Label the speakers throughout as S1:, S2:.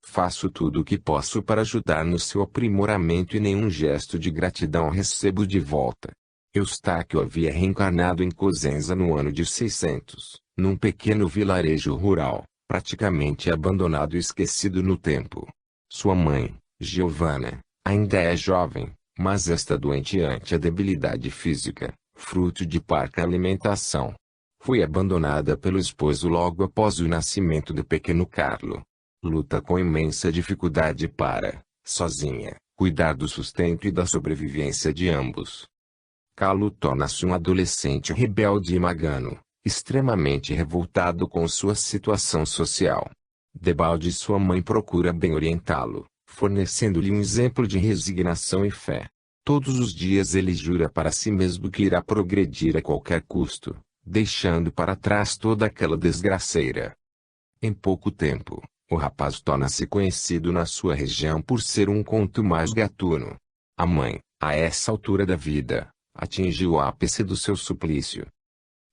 S1: Faço tudo o que posso para ajudar no seu aprimoramento e nenhum gesto de gratidão recebo de volta. Eustáquio havia reencarnado em Cosenza no ano de 600, num pequeno vilarejo rural, praticamente abandonado e esquecido no tempo. Sua mãe, Giovanna, ainda é jovem, mas está doente ante a debilidade física, fruto de parca alimentação. Foi abandonada pelo esposo logo após o nascimento do pequeno Carlo. Luta com imensa dificuldade para, sozinha, cuidar do sustento e da sobrevivência de ambos. Carlo torna-se um adolescente rebelde e magano, extremamente revoltado com sua situação social. Debalde sua mãe procura bem orientá-lo, fornecendo-lhe um exemplo de resignação e fé. Todos os dias ele jura para si mesmo que irá progredir a qualquer custo, deixando para trás toda aquela desgraceira. Em pouco tempo, o rapaz torna-se conhecido na sua região por ser um conto mais gatuno. A mãe, a essa altura da vida, atingiu o ápice do seu suplício.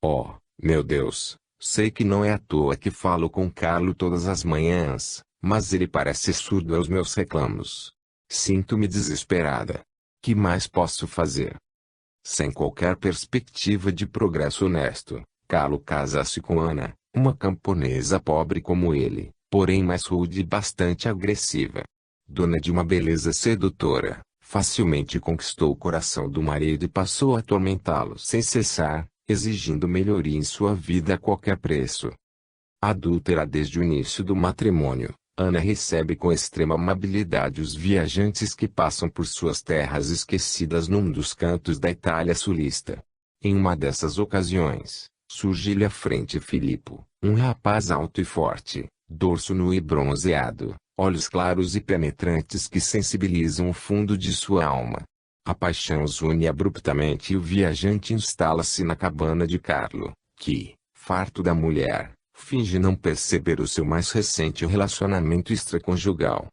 S1: Oh, meu Deus, sei que não é à toa que falo com Carlo todas as manhãs, mas ele parece surdo aos meus reclamos. Sinto-me desesperada. Que mais posso fazer? Sem qualquer perspectiva de progresso honesto, Carlo casa-se com Ana, uma camponesa pobre como ele, porém mais rude e bastante agressiva. Dona de uma beleza sedutora, facilmente conquistou o coração do marido e passou a atormentá-lo sem cessar, exigindo melhoria em sua vida a qualquer preço. Adúltera desde o início do matrimônio, Ana recebe com extrema amabilidade os viajantes que passam por suas terras esquecidas num dos cantos da Itália sulista. Em uma dessas ocasiões, surge-lhe à frente Filippo, um rapaz alto e forte, dorso nu e bronzeado, olhos claros e penetrantes que sensibilizam o fundo de sua alma. A paixão os une abruptamente e o viajante instala-se na cabana de Carlo, que, farto da mulher, finge não perceber o seu mais recente relacionamento extraconjugal.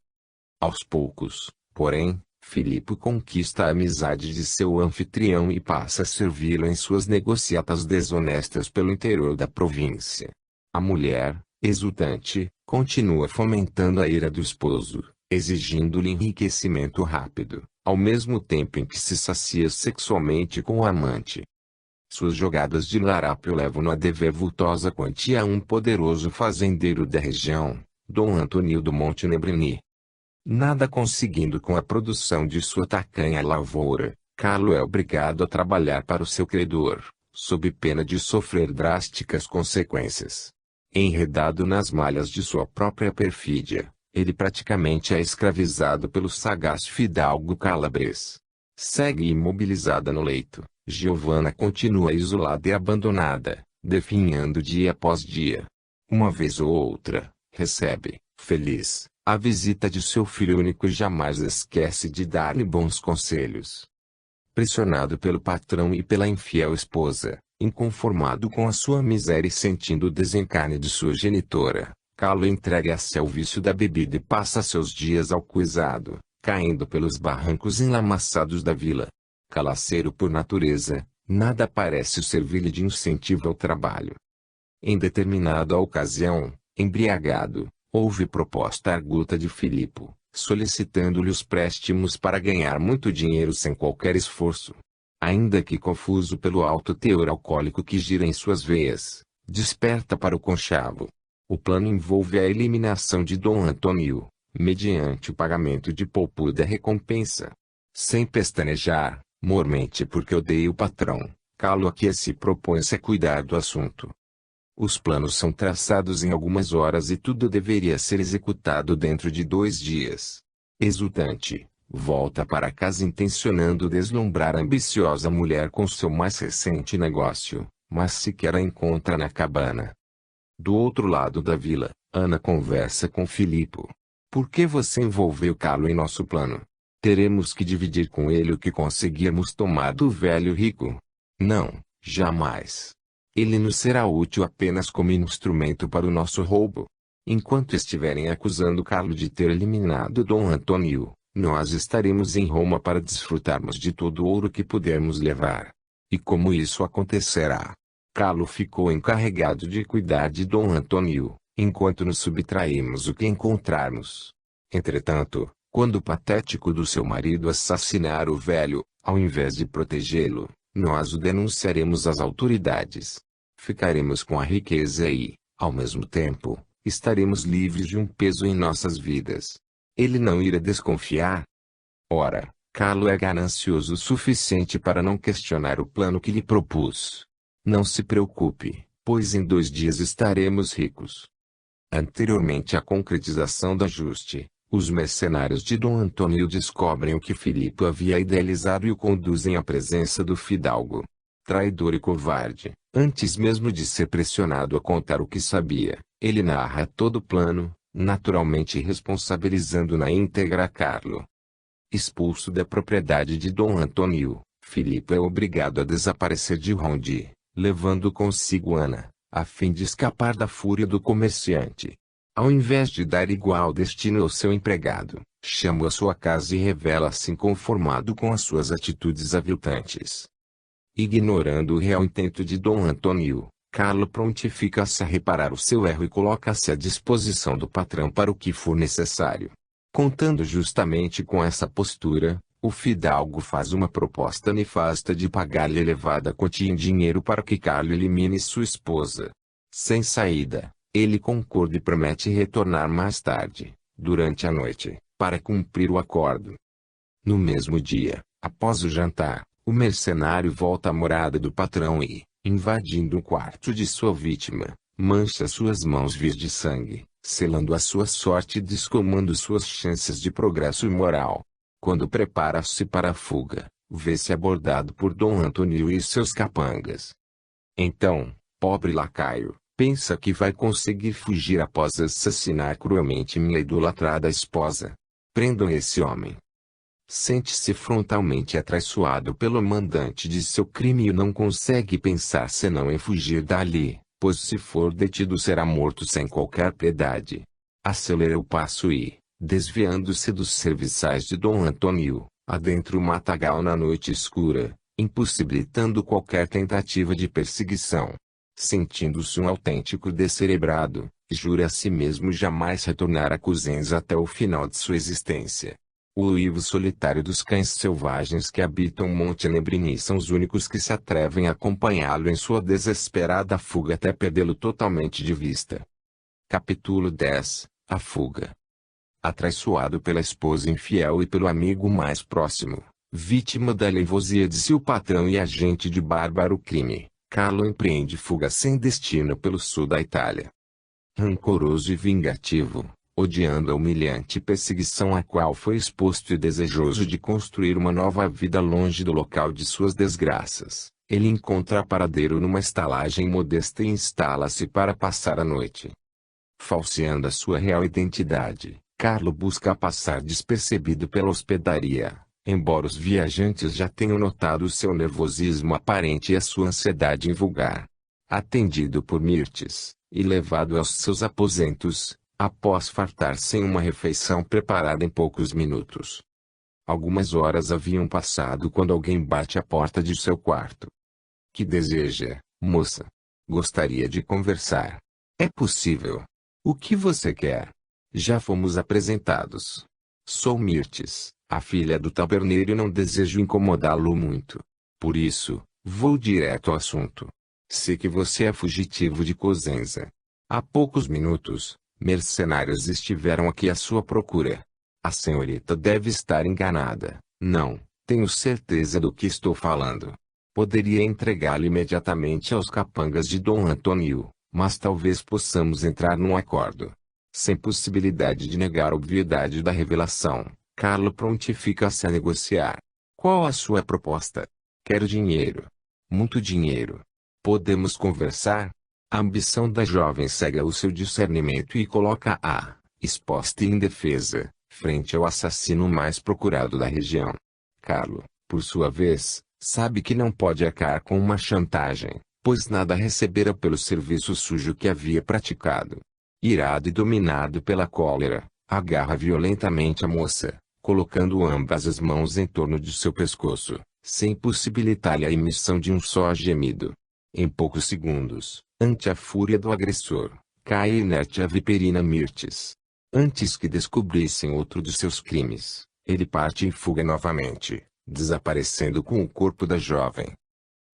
S1: Aos poucos, porém, Filippo conquista a amizade de seu anfitrião e passa a servi-lo em suas negociatas desonestas pelo interior da província. A mulher, exultante, continua fomentando a ira do esposo, exigindo-lhe enriquecimento rápido, ao mesmo tempo em que se sacia sexualmente com o amante. Suas jogadas de larápio levam-no a dever vultosa quantia a um poderoso fazendeiro da região, Dom Antônio do Montenebrini. Nada conseguindo com a produção de sua tacanha lavoura, Carlo é obrigado a trabalhar para o seu credor, sob pena de sofrer drásticas consequências. Enredado nas malhas de sua própria perfídia, ele praticamente é escravizado pelo sagaz fidalgo calabrês. Segue imobilizada no leito, Giovanna continua isolada e abandonada, definhando dia após dia. Uma vez ou outra, recebe, feliz, a visita de seu filho único e jamais esquece de dar-lhe bons conselhos. Pressionado pelo patrão e pela infiel esposa, inconformado com a sua miséria e sentindo o desencarne de sua genitora, Carlo entrega-se ao vício da bebida e passa seus dias alcoolizado, caindo pelos barrancos enlamaçados da vila. Calaceiro por natureza, nada parece servir-lhe de incentivo ao trabalho. Em determinada ocasião, embriagado, houve proposta arguta de Filippo, solicitando-lhe os préstimos para ganhar muito dinheiro sem qualquer esforço. Ainda que confuso pelo alto teor alcoólico que gira em suas veias, desperta para o conchavo. O plano envolve a eliminação de Dom Antônio, mediante o pagamento de poupuda recompensa. Sem pestanejar, mormente porque odeia o patrão, Carlo aqui se propõe-se a cuidar do assunto. Os planos são traçados em algumas horas e tudo deveria ser executado dentro de 2 dias. Exultante, volta para casa intencionando deslumbrar a ambiciosa mulher com seu mais recente negócio, mas sequer a encontra na cabana. Do outro lado da vila, Ana conversa com Filippo. Por que você envolveu Carlo em nosso plano? Teremos que dividir com ele o que conseguirmos tomar do velho rico. Não, jamais. Ele nos será útil apenas como instrumento para o nosso roubo. Enquanto estiverem acusando Carlo de ter eliminado Dom Antônio, nós estaremos em Roma para desfrutarmos de todo o ouro que pudermos levar. E como isso acontecerá? Carlo ficou encarregado de cuidar de Dom Antônio, enquanto nos subtraímos o que encontrarmos. Entretanto, quando o patético do seu marido assassinar o velho, ao invés de protegê-lo, nós o denunciaremos às autoridades. Ficaremos com a riqueza e, ao mesmo tempo, estaremos livres de um peso em nossas vidas. Ele não irá desconfiar? Ora, Carlo é ganancioso o suficiente para não questionar o plano que lhe propus. Não se preocupe, pois em 2 dias estaremos ricos. Anteriormente à concretização do ajuste, os mercenários de Dom Antônio descobrem o que Filipe havia idealizado e o conduzem à presença do fidalgo. Traidor e covarde, antes mesmo de ser pressionado a contar o que sabia, ele narra todo o plano, naturalmente responsabilizando na íntegra Carlo. Expulso da propriedade de Dom Antônio, Filipe é obrigado a desaparecer de Ronde, levando consigo Ana, a fim de escapar da fúria do comerciante. Ao invés de dar igual destino ao seu empregado, chama-o à sua casa e revela-se inconformado com as suas atitudes aviltantes. Ignorando o real intento de Dom Antônio, Carlo prontifica-se a reparar o seu erro e coloca-se à disposição do patrão para o que for necessário. Contando justamente com essa postura, o fidalgo faz uma proposta nefasta de pagar-lhe elevada quantia em dinheiro para que Carlo elimine sua esposa. Sem saída, ele concorda e promete retornar mais tarde, durante a noite, para cumprir o acordo. No mesmo dia, após o jantar, o mercenário volta à morada do patrão e, invadindo o quarto de sua vítima, mancha suas mãos vias de sangue, selando a sua sorte e descolmando suas chances de progresso moral. Quando prepara-se para a fuga, vê-se abordado por Dom Antônio e seus capangas. Então, pobre lacaio, pensa que vai conseguir fugir após assassinar cruelmente minha idolatrada esposa. Prendam esse homem. Sente-se frontalmente atraiçoado pelo mandante de seu crime e não consegue pensar senão em fugir dali, pois se for detido será morto sem qualquer piedade. Acelera o passo e, desviando-se dos serviçais de Dom Antônio, adentra o matagal na noite escura, impossibilitando qualquer tentativa de perseguição. Sentindo-se um autêntico descerebrado, jura a si mesmo jamais retornar a Cosenza até o final de sua existência. O uivo solitário dos cães selvagens que habitam Monte Nebrini são os únicos que se atrevem a acompanhá-lo em sua desesperada fuga até perdê-lo totalmente de vista. Capítulo 10 – A fuga. Atraiçoado pela esposa infiel e pelo amigo mais próximo, vítima da leivosia de seu patrão e agente de bárbaro crime, Carlo empreende fuga sem destino pelo sul da Itália. Rancoroso e vingativo, odiando a humilhante perseguição a qual foi exposto e desejoso de construir uma nova vida longe do local de suas desgraças, ele encontra paradeiro numa estalagem modesta e instala-se para passar a noite. Falseando a sua real identidade, Carlo busca passar despercebido pela hospedaria, embora os viajantes já tenham notado seu nervosismo aparente e a sua ansiedade invulgar. Atendido por Mirtes, e levado aos seus aposentos, após fartar-se em uma refeição preparada em poucos minutos. Algumas horas haviam passado quando alguém bate à porta de seu quarto. Que deseja, moça? Gostaria de conversar. É possível. O que você quer? Já fomos apresentados. Sou Mirtes, a filha do taberneiro e não desejo incomodá-lo muito. Por isso, vou direto ao assunto. Sei que você é fugitivo de Cosenza. Há poucos minutos, mercenários estiveram aqui à sua procura. A senhorita deve estar enganada. Não, tenho certeza do que estou falando. Poderia entregá-lo imediatamente aos capangas de Dom Antônio, mas talvez possamos entrar num acordo. Sem possibilidade de negar a obviedade da revelação, Carlo prontifica-se a negociar. Qual a sua proposta? Quero dinheiro. Muito dinheiro. Podemos conversar? A ambição da jovem cega o seu discernimento e coloca-a, exposta e indefesa, frente ao assassino mais procurado da região. Carlo, por sua vez, sabe que não pode arcar com uma chantagem, pois nada recebera pelo serviço sujo que havia praticado. Irado e dominado pela cólera, agarra violentamente a moça, colocando ambas as mãos em torno de seu pescoço, sem possibilitar-lhe a emissão de um só gemido. Em poucos segundos, ante a fúria do agressor, cai inerte a viperina Mirtes. Antes que descobrissem outro de seus crimes, ele parte em fuga novamente, desaparecendo com o corpo da jovem.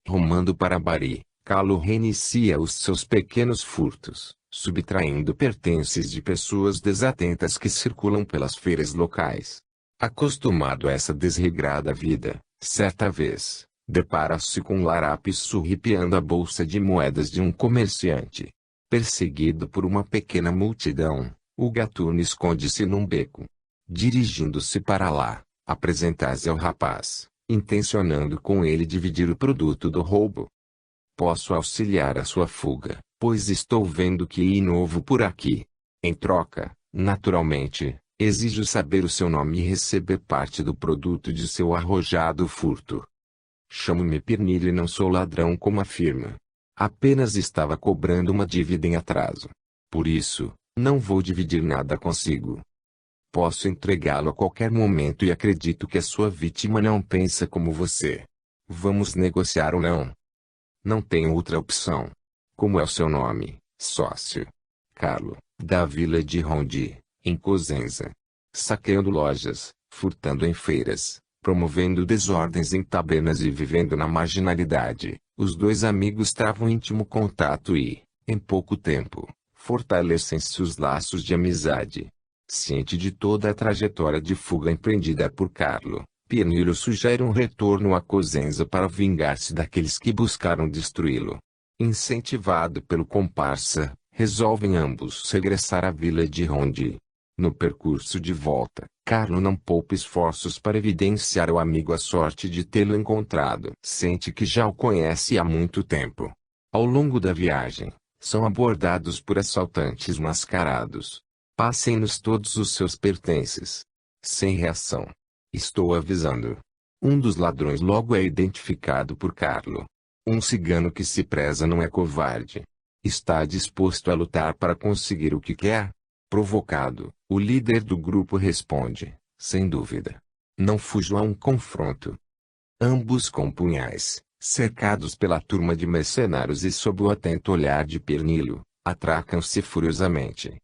S1: Rumando para Bari, Carlo reinicia os seus pequenos furtos, subtraindo pertences de pessoas desatentas que circulam pelas feiras locais. Acostumado a essa desregrada vida, certa vez, depara-se com um larápis surripiando a bolsa de moedas de um comerciante. Perseguido por uma pequena multidão, o gatuno esconde-se num beco. Dirigindo-se para lá, apresenta-se ao rapaz, intencionando com ele dividir o produto do roubo. Posso auxiliar a sua fuga, pois estou vendo que há novo por aqui. Em troca, naturalmente, exijo saber o seu nome e receber parte do produto de seu arrojado furto. Chamo-me Pernilho e não sou ladrão como afirma. Apenas estava cobrando uma dívida em atraso. Por isso, não vou dividir nada consigo. Posso entregá-lo a qualquer momento e acredito que a sua vítima não pensa como você. Vamos negociar ou não? Não tenho outra opção. Como é o seu nome, sócio? Carlo, da vila de Rondi, em Cosenza. Saqueando lojas, furtando em feiras, promovendo desordens em tabernas e vivendo na marginalidade, os dois amigos travam íntimo contato e, em pouco tempo, fortalecem-se os laços de amizade. Ciente de toda a trajetória de fuga empreendida por Carlo, Pernilho sugere um retorno a Cosenza para vingar-se daqueles que buscaram destruí-lo. Incentivado pelo comparsa, resolvem ambos regressar à vila de Rondi. No percurso de volta, Carlo não poupa esforços para evidenciar ao amigo a sorte de tê-lo encontrado. Sente que já o conhece há muito tempo. Ao longo da viagem, são abordados por assaltantes mascarados. Passem-nos todos os seus pertences. Sem reação. Estou avisando. Um dos ladrões logo é identificado por Carlo. Um cigano que se preza não é covarde. Está disposto a lutar para conseguir o que quer? Provocado, o líder do grupo responde, sem dúvida. Não fujo a um confronto. Ambos com punhais, cercados pela turma de mercenários e sob o atento olhar de Pernilho, atracam-se furiosamente.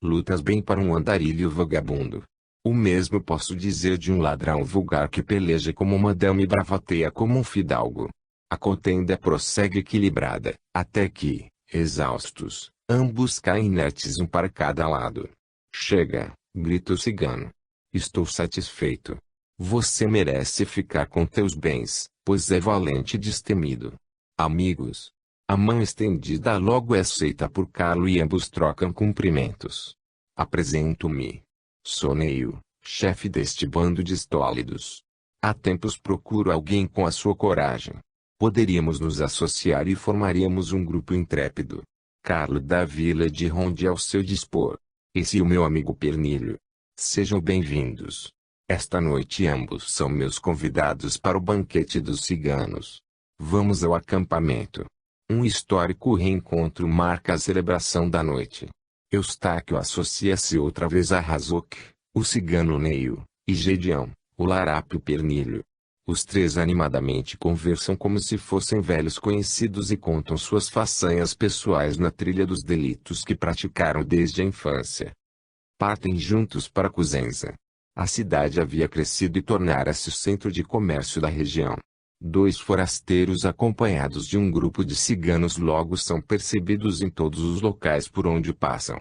S1: Lutas bem para um andarilho vagabundo. O mesmo posso dizer de um ladrão vulgar que peleja como uma dama e bravateia como um fidalgo. A contenda prossegue equilibrada, até que, exaustos, ambos caem inertes um para cada lado. Chega, grita o cigano. Estou satisfeito. Você merece ficar com teus bens, pois é valente e destemido. Amigos. A mão estendida logo é aceita por Carlo e ambos trocam cumprimentos. Apresento-me. Sou Neio, chefe deste bando de estólidos. Há tempos procuro alguém com a sua coragem. Poderíamos nos associar e formaríamos um grupo intrépido. Carlo da vila de Rondi ao seu dispor. Esse e o meu amigo Pernilho. Sejam bem-vindos. Esta noite ambos são meus convidados para o banquete dos ciganos. Vamos ao acampamento. Um histórico reencontro marca a celebração da noite. Eustáquio associa-se outra vez a Razok, o cigano Neio, e Gedeão, o larápio Pernilho. Os três animadamente conversam como se fossem velhos conhecidos e contam suas façanhas pessoais na trilha dos delitos que praticaram desde a infância. Partem juntos para Cosenza. A cidade havia crescido e tornara-se o centro de comércio da região. Dois forasteiros acompanhados de um grupo de ciganos logo são percebidos em todos os locais por onde passam.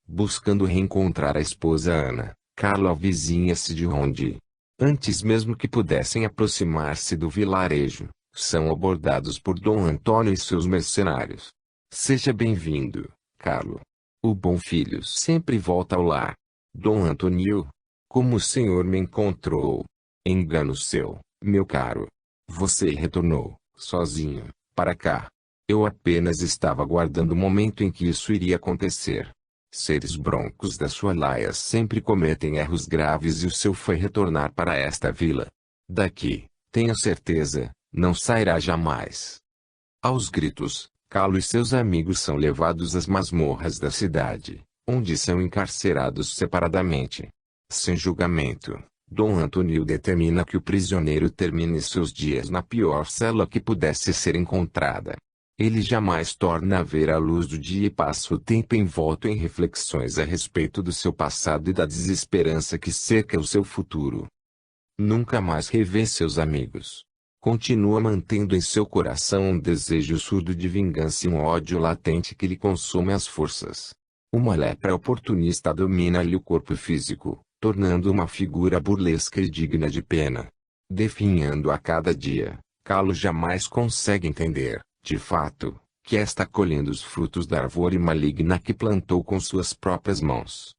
S1: Buscando reencontrar a esposa Ana, Carlo avizinha-se de Rondi. Antes mesmo que pudessem aproximar-se do vilarejo, são abordados por Dom Antônio e seus mercenários. Seja bem-vindo, Carlo. O bom filho sempre volta ao lar. Dom Antônio, como o senhor me encontrou? Engano seu, meu caro. Você retornou, sozinho, para cá. Eu apenas estava aguardando o momento em que isso iria acontecer. Seres broncos da sua laia sempre cometem erros graves e o seu foi retornar para esta vila. Daqui, tenho certeza, não sairá jamais. Aos gritos, Carlo e seus amigos são levados às masmorras da cidade, onde são encarcerados separadamente. Sem julgamento, Dom Antônio determina que o prisioneiro termine seus dias na pior cela que pudesse ser encontrada. Ele jamais torna a ver a luz do dia e passa o tempo envolto em reflexões a respeito do seu passado e da desesperança que cerca o seu futuro. Nunca mais revê seus amigos. Continua mantendo em seu coração um desejo surdo de vingança e um ódio latente que lhe consome as forças. Uma lepra oportunista domina-lhe o corpo físico, tornando uma figura burlesca e digna de pena. Definhando a cada dia, Calo jamais consegue entender, de fato, que está colhendo os frutos da árvore maligna que plantou com suas próprias mãos.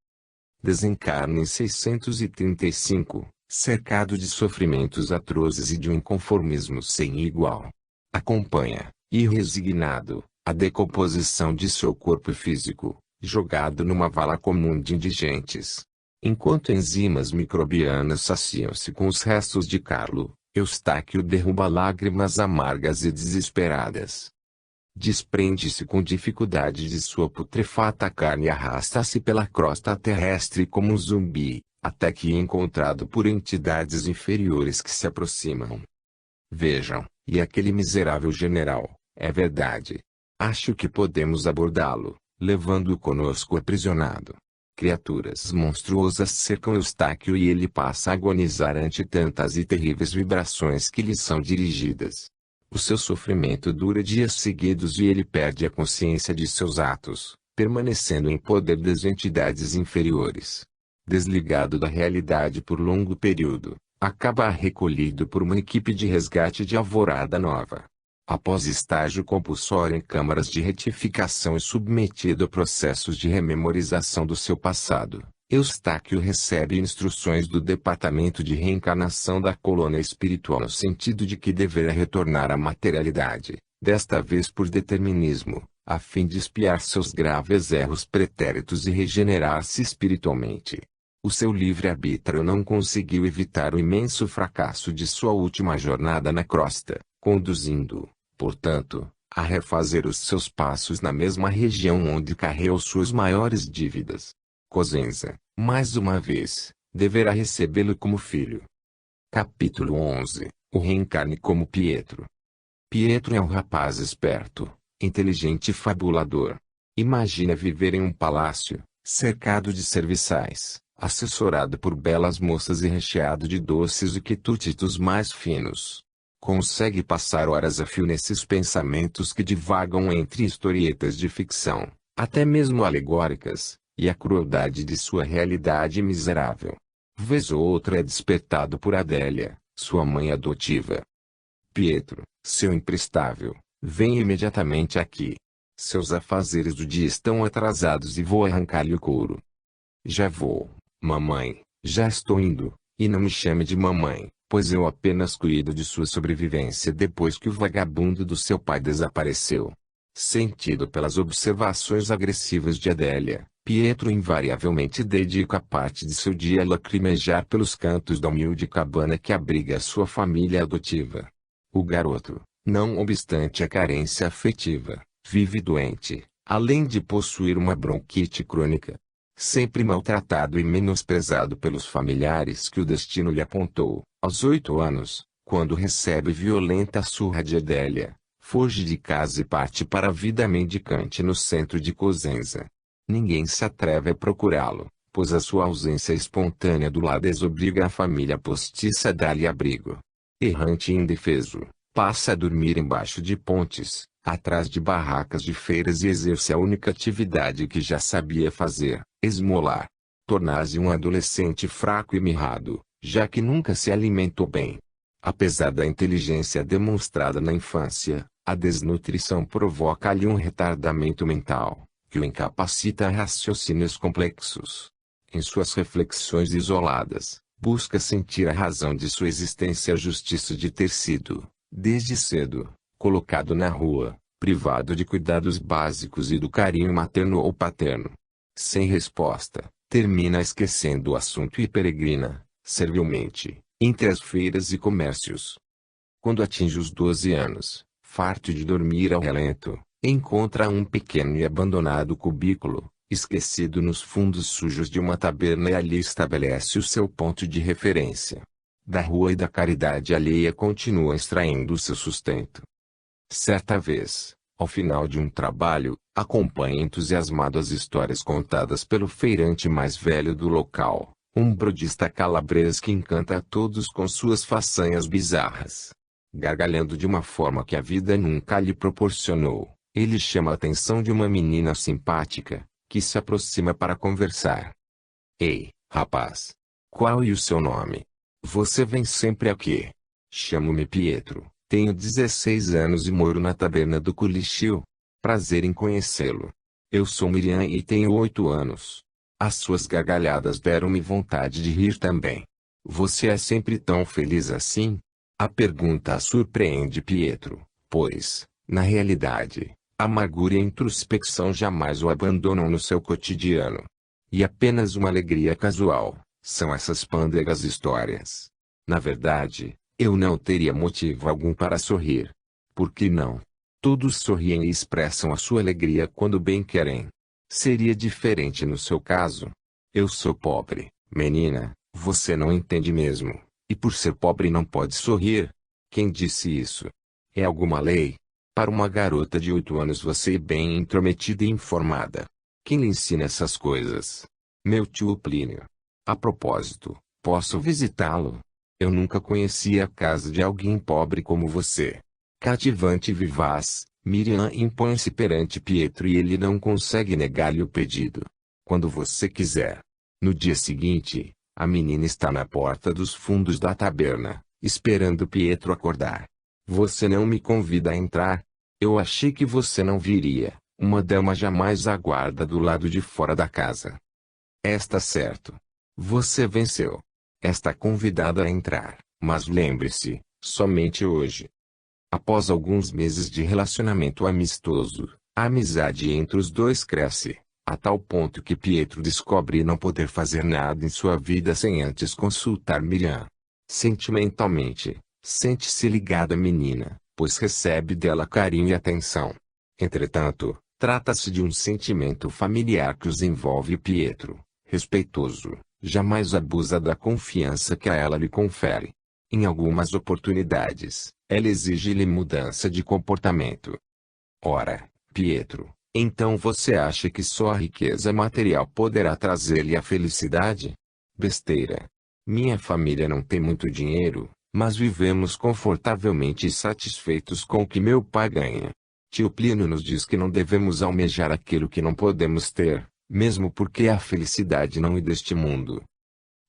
S1: Desencarna em 635, cercado de sofrimentos atrozes e de um inconformismo sem igual. Acompanha, irresignado, a decomposição de seu corpo físico, jogado numa vala comum de indigentes. Enquanto enzimas microbianas saciam-se com os restos de Carlo, Eustáquio derruba lágrimas amargas e desesperadas. Desprende-se com dificuldade de sua putrefata carne e arrasta-se pela crosta terrestre como um zumbi, até que é encontrado por entidades inferiores que se aproximam. Vejam, e aquele miserável general, é verdade. Acho que podemos abordá-lo, levando-o conosco aprisionado. Criaturas monstruosas cercam Eustáquio e ele passa a agonizar ante tantas e terríveis vibrações que lhe são dirigidas. O seu sofrimento dura dias seguidos e ele perde a consciência de seus atos, permanecendo em poder das entidades inferiores. Desligado da realidade por longo período, acaba recolhido por uma equipe de resgate de Alvorada Nova. Após estágio compulsório em câmaras de retificação e submetido a processos de rememorização do seu passado, Eustáquio recebe instruções do Departamento de Reencarnação da colônia espiritual no sentido de que deverá retornar à materialidade, desta vez por determinismo, a fim de expiar seus graves erros pretéritos e regenerar-se espiritualmente. O seu livre-arbítrio não conseguiu evitar o imenso fracasso de sua última jornada na crosta, conduzindo-o, portanto, a refazer os seus passos na mesma região onde carregou suas maiores dívidas. Cosenza, mais uma vez, deverá recebê-lo como filho. Capítulo 11. O reencarne como Pietro. Pietro é um rapaz esperto, inteligente e fabulador. Imagina viver em um palácio, cercado de serviçais, assessorado por belas moças e recheado de doces e quitutes mais finos. Consegue passar horas a fio nesses pensamentos que divagam entre historietas de ficção, até mesmo alegóricas, e a crueldade de sua realidade miserável. Vez ou outra é despertado por Adélia, sua mãe adotiva. Pietro, seu imprestável, vem imediatamente aqui. Seus afazeres do dia estão atrasados e vou arrancar-lhe o couro. Já vou, mamãe, já estou indo, e não me chame de mamãe, pois eu apenas cuido de sua sobrevivência depois que o vagabundo do seu pai desapareceu. Sentido pelas observações agressivas de Adélia, Pietro invariavelmente dedica parte de seu dia a lacrimejar pelos cantos da humilde cabana que abriga sua família adotiva. O garoto, não obstante a carência afetiva, vive doente, além de possuir uma bronquite crônica. Sempre maltratado e menosprezado pelos familiares que o destino lhe apontou, aos 8 anos, quando recebe violenta surra de Adélia, foge de casa e parte para a vida mendicante no centro de Cosenza. Ninguém se atreve a procurá-lo, pois a sua ausência espontânea do lar desobriga a família postiça a dar-lhe abrigo. Errante e indefeso, passa a dormir embaixo de pontes, atrás de barracas de feiras e exerce a única atividade que já sabia fazer, esmolar. Tornar-se um adolescente fraco e mirrado, já que nunca se alimentou bem. Apesar da inteligência demonstrada na infância, a desnutrição provoca-lhe um retardamento mental, que o incapacita a raciocínios complexos. Em suas reflexões isoladas, busca sentir a razão de sua existência e a justiça de ter sido, desde cedo, colocado na rua, privado de cuidados básicos e do carinho materno ou paterno. Sem resposta, termina esquecendo o assunto e peregrina, servilmente, entre as feiras e comércios. Quando atinge os 12 anos, farto de dormir ao relento, encontra um pequeno e abandonado cubículo, esquecido nos fundos sujos de uma taberna e ali estabelece o seu ponto de referência. Da rua e da caridade alheia continua extraindo o seu sustento. Certa vez, Ao final de um trabalho, acompanhe entusiasmado as histórias contadas pelo feirante mais velho do local, um brodista calabrês que encanta a todos com suas façanhas bizarras. Gargalhando de uma forma que a vida nunca lhe proporcionou, ele chama a atenção de uma menina simpática, que se aproxima para conversar. Ei, rapaz! Qual é o seu nome? Você vem sempre aqui? Chamo-me Pietro, tenho 16 anos e moro na taberna do Culichio. Prazer em conhecê-lo. Eu sou Miriam e tenho 8 anos. As suas gargalhadas deram-me vontade de rir também. Você é sempre tão feliz assim? A pergunta a surpreende Pietro, pois, na realidade, a amargura e a introspecção jamais o abandonam no seu cotidiano. E apenas uma alegria casual, são essas pândegas histórias. Na verdade, eu não teria motivo algum para sorrir. Por que não? Todos sorriem e expressam a sua alegria quando bem querem. Seria diferente no seu caso. Eu sou pobre, menina, você não entende mesmo. E por ser pobre não pode sorrir? Quem disse isso? É alguma lei? Para uma garota de 8 anos você é bem intrometida e informada. Quem lhe ensina essas coisas? Meu tio Plínio. A propósito, posso visitá-lo? Eu nunca conheci a casa de alguém pobre como você. Cativante e vivaz, Miriam impõe-se perante Pietro e ele não consegue negar-lhe o pedido. Quando você quiser. No dia seguinte, a menina está na porta dos fundos da taberna, esperando Pietro acordar. Você não me convida a entrar? Eu achei que você não viria. Uma dama jamais aguarda do lado de fora da casa. Está certo. Você venceu. Está convidada a entrar, mas lembre-se, somente hoje. Após alguns meses de relacionamento amistoso, a amizade entre os dois cresce, a tal ponto que Pietro descobre não poder fazer nada em sua vida sem antes consultar Miriam. Sentimentalmente, sente-se ligado à menina, pois recebe dela carinho e atenção. Entretanto, trata-se de um sentimento familiar que os envolve. Pietro, respeitoso, jamais abusa da confiança que a ela lhe confere. Em algumas oportunidades, ela exige-lhe mudança de comportamento. Ora, Pietro, então você acha que só a riqueza material poderá trazer-lhe a felicidade? Besteira. Minha família não tem muito dinheiro, mas vivemos confortavelmente e satisfeitos com o que meu pai ganha. Tio Plínio nos diz que não devemos almejar aquilo que não podemos ter, mesmo porque a felicidade não é deste mundo.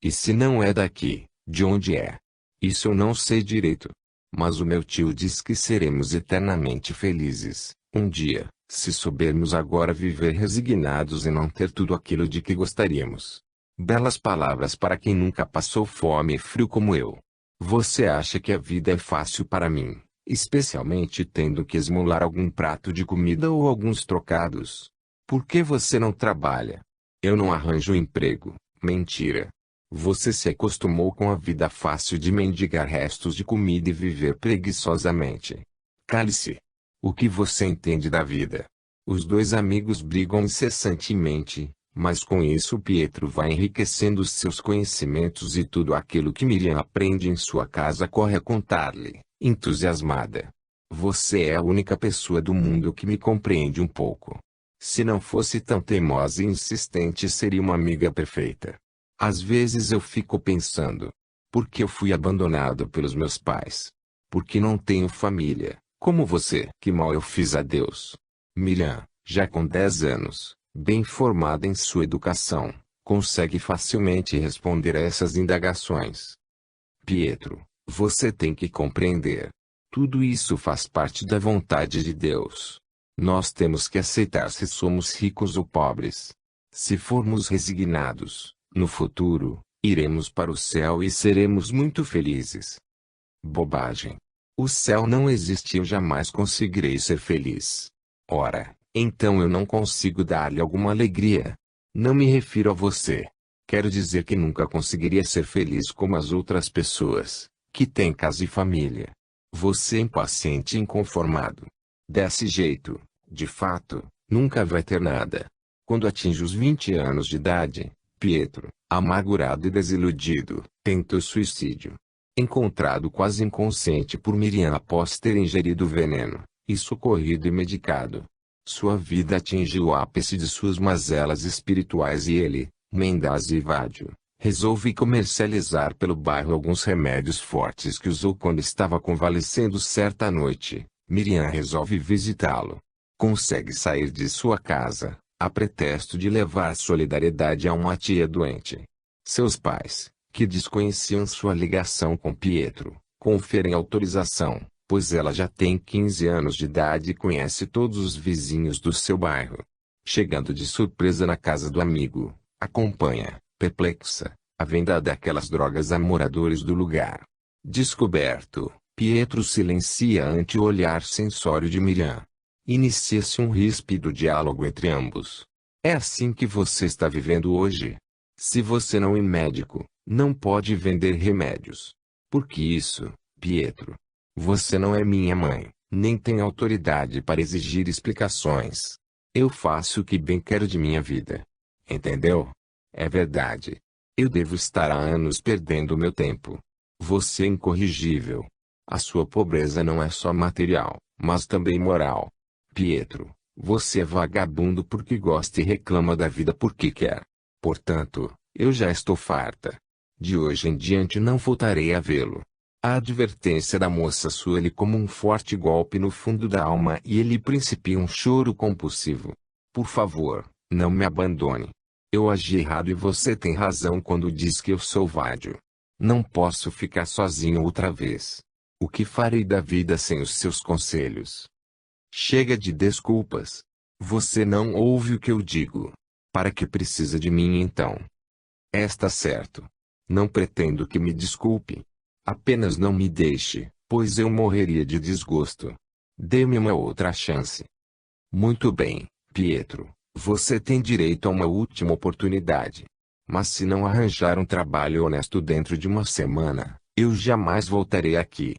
S1: E se não é daqui, de onde é? Isso eu não sei direito. Mas o meu tio diz que seremos eternamente felizes, um dia, se soubermos agora viver resignados e não ter tudo aquilo de que gostaríamos. Belas palavras para quem nunca passou fome e frio como eu. Você acha que a vida é fácil para mim, especialmente tendo que esmolar algum prato de comida ou alguns trocados? Por que você não trabalha? Eu não arranjo emprego. Mentira. Você se acostumou com a vida fácil de mendigar restos de comida e viver preguiçosamente. Cale-se. O que você entende da vida? Os dois amigos brigam incessantemente, mas com isso Pietro vai enriquecendo seus conhecimentos e tudo aquilo que Miriam aprende em sua casa corre a contar-lhe, entusiasmada. Você é a única pessoa do mundo que me compreende um pouco. Se não fosse tão teimosa e insistente seria uma amiga perfeita. Às vezes eu fico pensando, por que eu fui abandonado pelos meus pais? Por que não tenho família, como você? Que mal eu fiz a Deus? Miriam, já com 10 anos, bem formada em sua educação, consegue facilmente responder a essas indagações. Pietro, você tem que compreender. Tudo isso faz parte da vontade de Deus. Nós temos que aceitar se somos ricos ou pobres. Se formos resignados, no futuro, iremos para o céu e seremos muito felizes. Bobagem. O céu não existe e eu jamais conseguirei ser feliz. Ora, então eu não consigo dar-lhe alguma alegria. Não me refiro a você. Quero dizer que nunca conseguiria ser feliz como as outras pessoas, que têm casa e família. Você é impaciente e inconformado. Desse jeito, de fato, nunca vai ter nada. Quando atinge os 20 anos de idade, Pietro, amargurado e desiludido, tentou suicídio. Encontrado quase inconsciente por Miriam após ter ingerido veneno, e socorrido e medicado. Sua vida atingiu o ápice de suas mazelas espirituais e ele, mendaz e vadio, resolve comercializar pelo bairro alguns remédios fortes que usou quando estava convalescendo. Certa noite, Miriam resolve visitá-lo. Consegue sair de sua casa, a pretexto de levar solidariedade a uma tia doente. Seus pais, que desconheciam sua ligação com Pietro, conferem autorização, pois ela já tem 15 anos de idade e conhece todos os vizinhos do seu bairro. Chegando de surpresa na casa do amigo, acompanha, perplexa, a venda daquelas drogas a moradores do lugar. Descoberto, Pietro silencia ante o olhar censório de Miriam. Inicia-se um ríspido diálogo entre ambos. É assim que você está vivendo hoje? Se você não é médico, não pode vender remédios. Por que isso, Pietro? Você não é minha mãe, nem tem autoridade para exigir explicações. Eu faço o que bem quero de minha vida. Entendeu? É verdade. Eu devo estar há anos perdendo meu tempo. Você é incorrigível. A sua pobreza não é só material, mas também moral. Pietro, você é vagabundo porque gosta e reclama da vida porque quer. Portanto, eu já estou farta. De hoje em diante não voltarei a vê-lo. A advertência da moça soa-lhe como um forte golpe no fundo da alma e ele principia um choro compulsivo. Por favor, não me abandone. Eu agi errado e você tem razão quando diz que eu sou vadio. Não posso ficar sozinho outra vez. O que farei da vida sem os seus conselhos? Chega de desculpas. Você não ouve o que eu digo. Para que precisa de mim então? Está certo. Não pretendo que me desculpe. Apenas não me deixe, pois eu morreria de desgosto. Dê-me uma outra chance. Muito bem, Pietro. Você tem direito a uma última oportunidade. Mas se não arranjar um trabalho honesto dentro de uma semana, eu jamais voltarei aqui.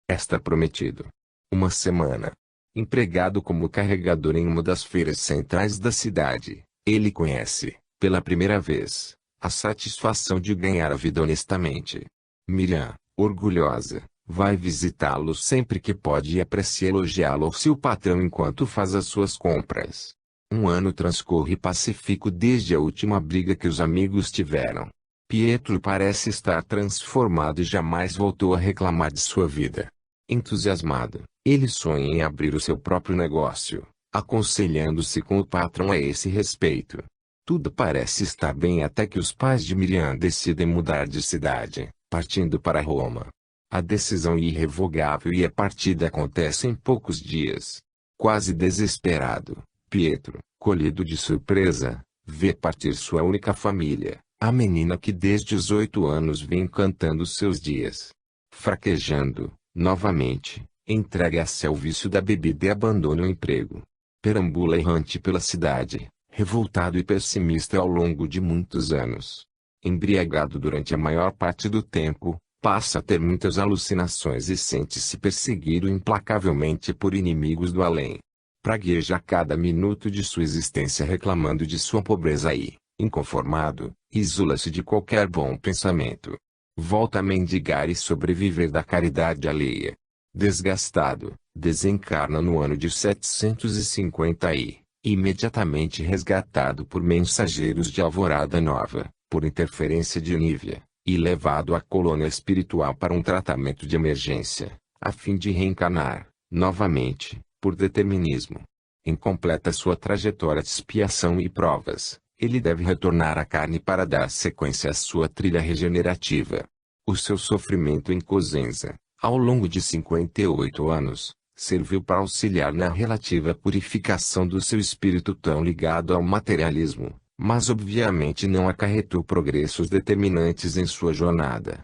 S1: Está prometido. Uma semana. Empregado como carregador em uma das feiras centrais da cidade, ele conhece, pela primeira vez, a satisfação de ganhar a vida honestamente. Miriam, orgulhosa, vai visitá-lo sempre que pode e aprecia elogiá-lo ao seu patrão enquanto faz as suas compras. Um ano transcorre pacífico desde a última briga que os amigos tiveram. Pietro parece estar transformado e jamais voltou a reclamar de sua vida. Entusiasmado, ele sonha em abrir o seu próprio negócio, aconselhando-se com o patrão a esse respeito. Tudo parece estar bem até que os pais de Miriam decidem mudar de cidade, partindo para Roma. A decisão é irrevogável e a partida acontece em poucos dias. Quase desesperado, Pietro, colhido de surpresa, vê partir sua única família, a menina que desde os 8 anos vem cantando seus dias. Fraquejando, novamente, entrega-se ao vício da bebida e abandona o emprego. Perambula errante pela cidade, revoltado e pessimista ao longo de muitos anos. Embriagado durante a maior parte do tempo, passa a ter muitas alucinações e sente-se perseguido implacavelmente por inimigos do além. Pragueja a cada minuto de sua existência reclamando de sua pobreza e, inconformado, isola-se de qualquer bom pensamento. Volta a mendigar e sobreviver da caridade alheia. Desgastado, desencarna no ano de 750 e, imediatamente resgatado por mensageiros de Alvorada Nova, por interferência de Nívia, e levado à colônia espiritual para um tratamento de emergência, a fim de reencarnar, novamente, por determinismo. Incompleta sua trajetória de expiação e provas, ele deve retornar à carne para dar sequência à sua trilha regenerativa. O seu sofrimento em Cosenza, ao longo de 58 anos, serviu para auxiliar na relativa purificação do seu espírito tão ligado ao materialismo, mas obviamente não acarretou progressos determinantes em sua jornada.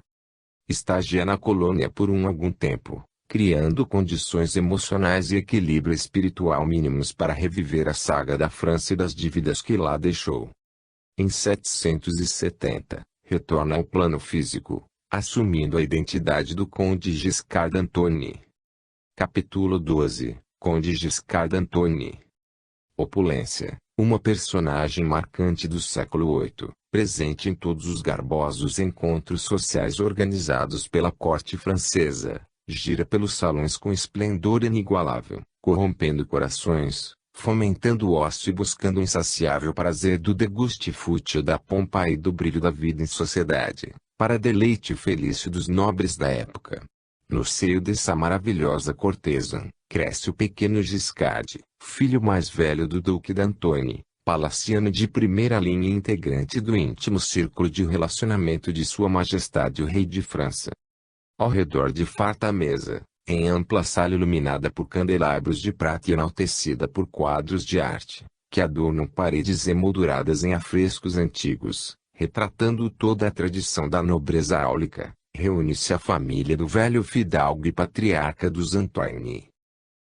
S1: Estagia na colônia por algum tempo, criando condições emocionais e equilíbrio espiritual mínimos para reviver a saga da França e das dívidas que lá deixou. Em 770, retorna ao plano físico, assumindo a identidade do Conde Giscard d'Antony. Capítulo 12 – Conde Giscard d'Antony. Opulência, uma personagem marcante do século VIII, presente em todos os garbosos encontros sociais organizados pela corte francesa, gira pelos salões com esplendor inigualável, corrompendo corações, fomentando o ócio e buscando o insaciável prazer do deguste fútil da pompa e do brilho da vida em sociedade, para deleite felício dos nobres da época. No seio dessa maravilhosa corteza, cresce o pequeno Giscard, filho mais velho do Duque d'Antony, palaciano de primeira linha e integrante do íntimo círculo de relacionamento de Sua Majestade o Rei de França. Ao redor de farta mesa, em ampla sala iluminada por candelabros de prata e enaltecida por quadros de arte, que adornam paredes emolduradas em afrescos antigos, retratando toda a tradição da nobreza áulica, reúne-se a família do velho fidalgo e patriarca dos Antoine.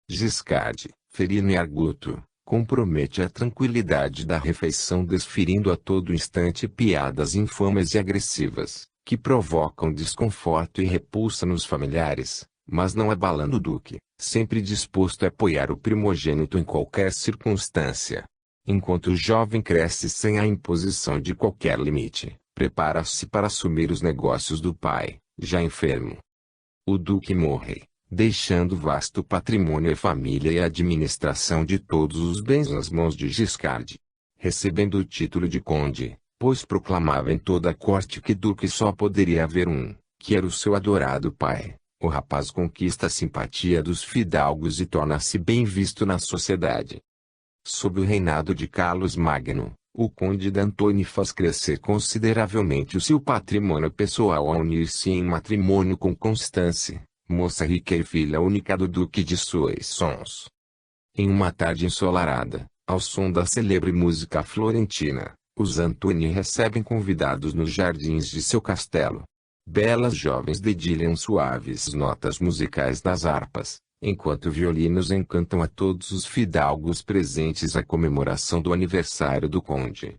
S1: Giscard, ferino e arguto, compromete a tranquilidade da refeição desferindo a todo instante piadas infames e agressivas, que provocam desconforto e repulsa nos familiares, mas não abalando o duque, sempre disposto a apoiar o primogênito em qualquer circunstância. Enquanto o jovem cresce sem a imposição de qualquer limite, prepara-se para assumir os negócios do pai, já enfermo. O duque morre, deixando vasto patrimônio à família e a administração de todos os bens nas mãos de Giscard. Recebendo o título de conde, pois proclamava em toda a corte que duque só poderia haver um, que era o seu adorado pai. O rapaz conquista a simpatia dos fidalgos e torna-se bem visto na sociedade. Sob o reinado de Carlos Magno, o conde d'Antony faz crescer consideravelmente o seu patrimônio pessoal ao unir-se em matrimônio com Constance, moça rica e filha única do duque de Soissons. Em uma tarde ensolarada, ao som da célebre música florentina, os Antony recebem convidados nos jardins de seu castelo. Belas jovens dedilham suaves notas musicais das harpas, enquanto violinos encantam a todos os fidalgos presentes à comemoração do aniversário do conde.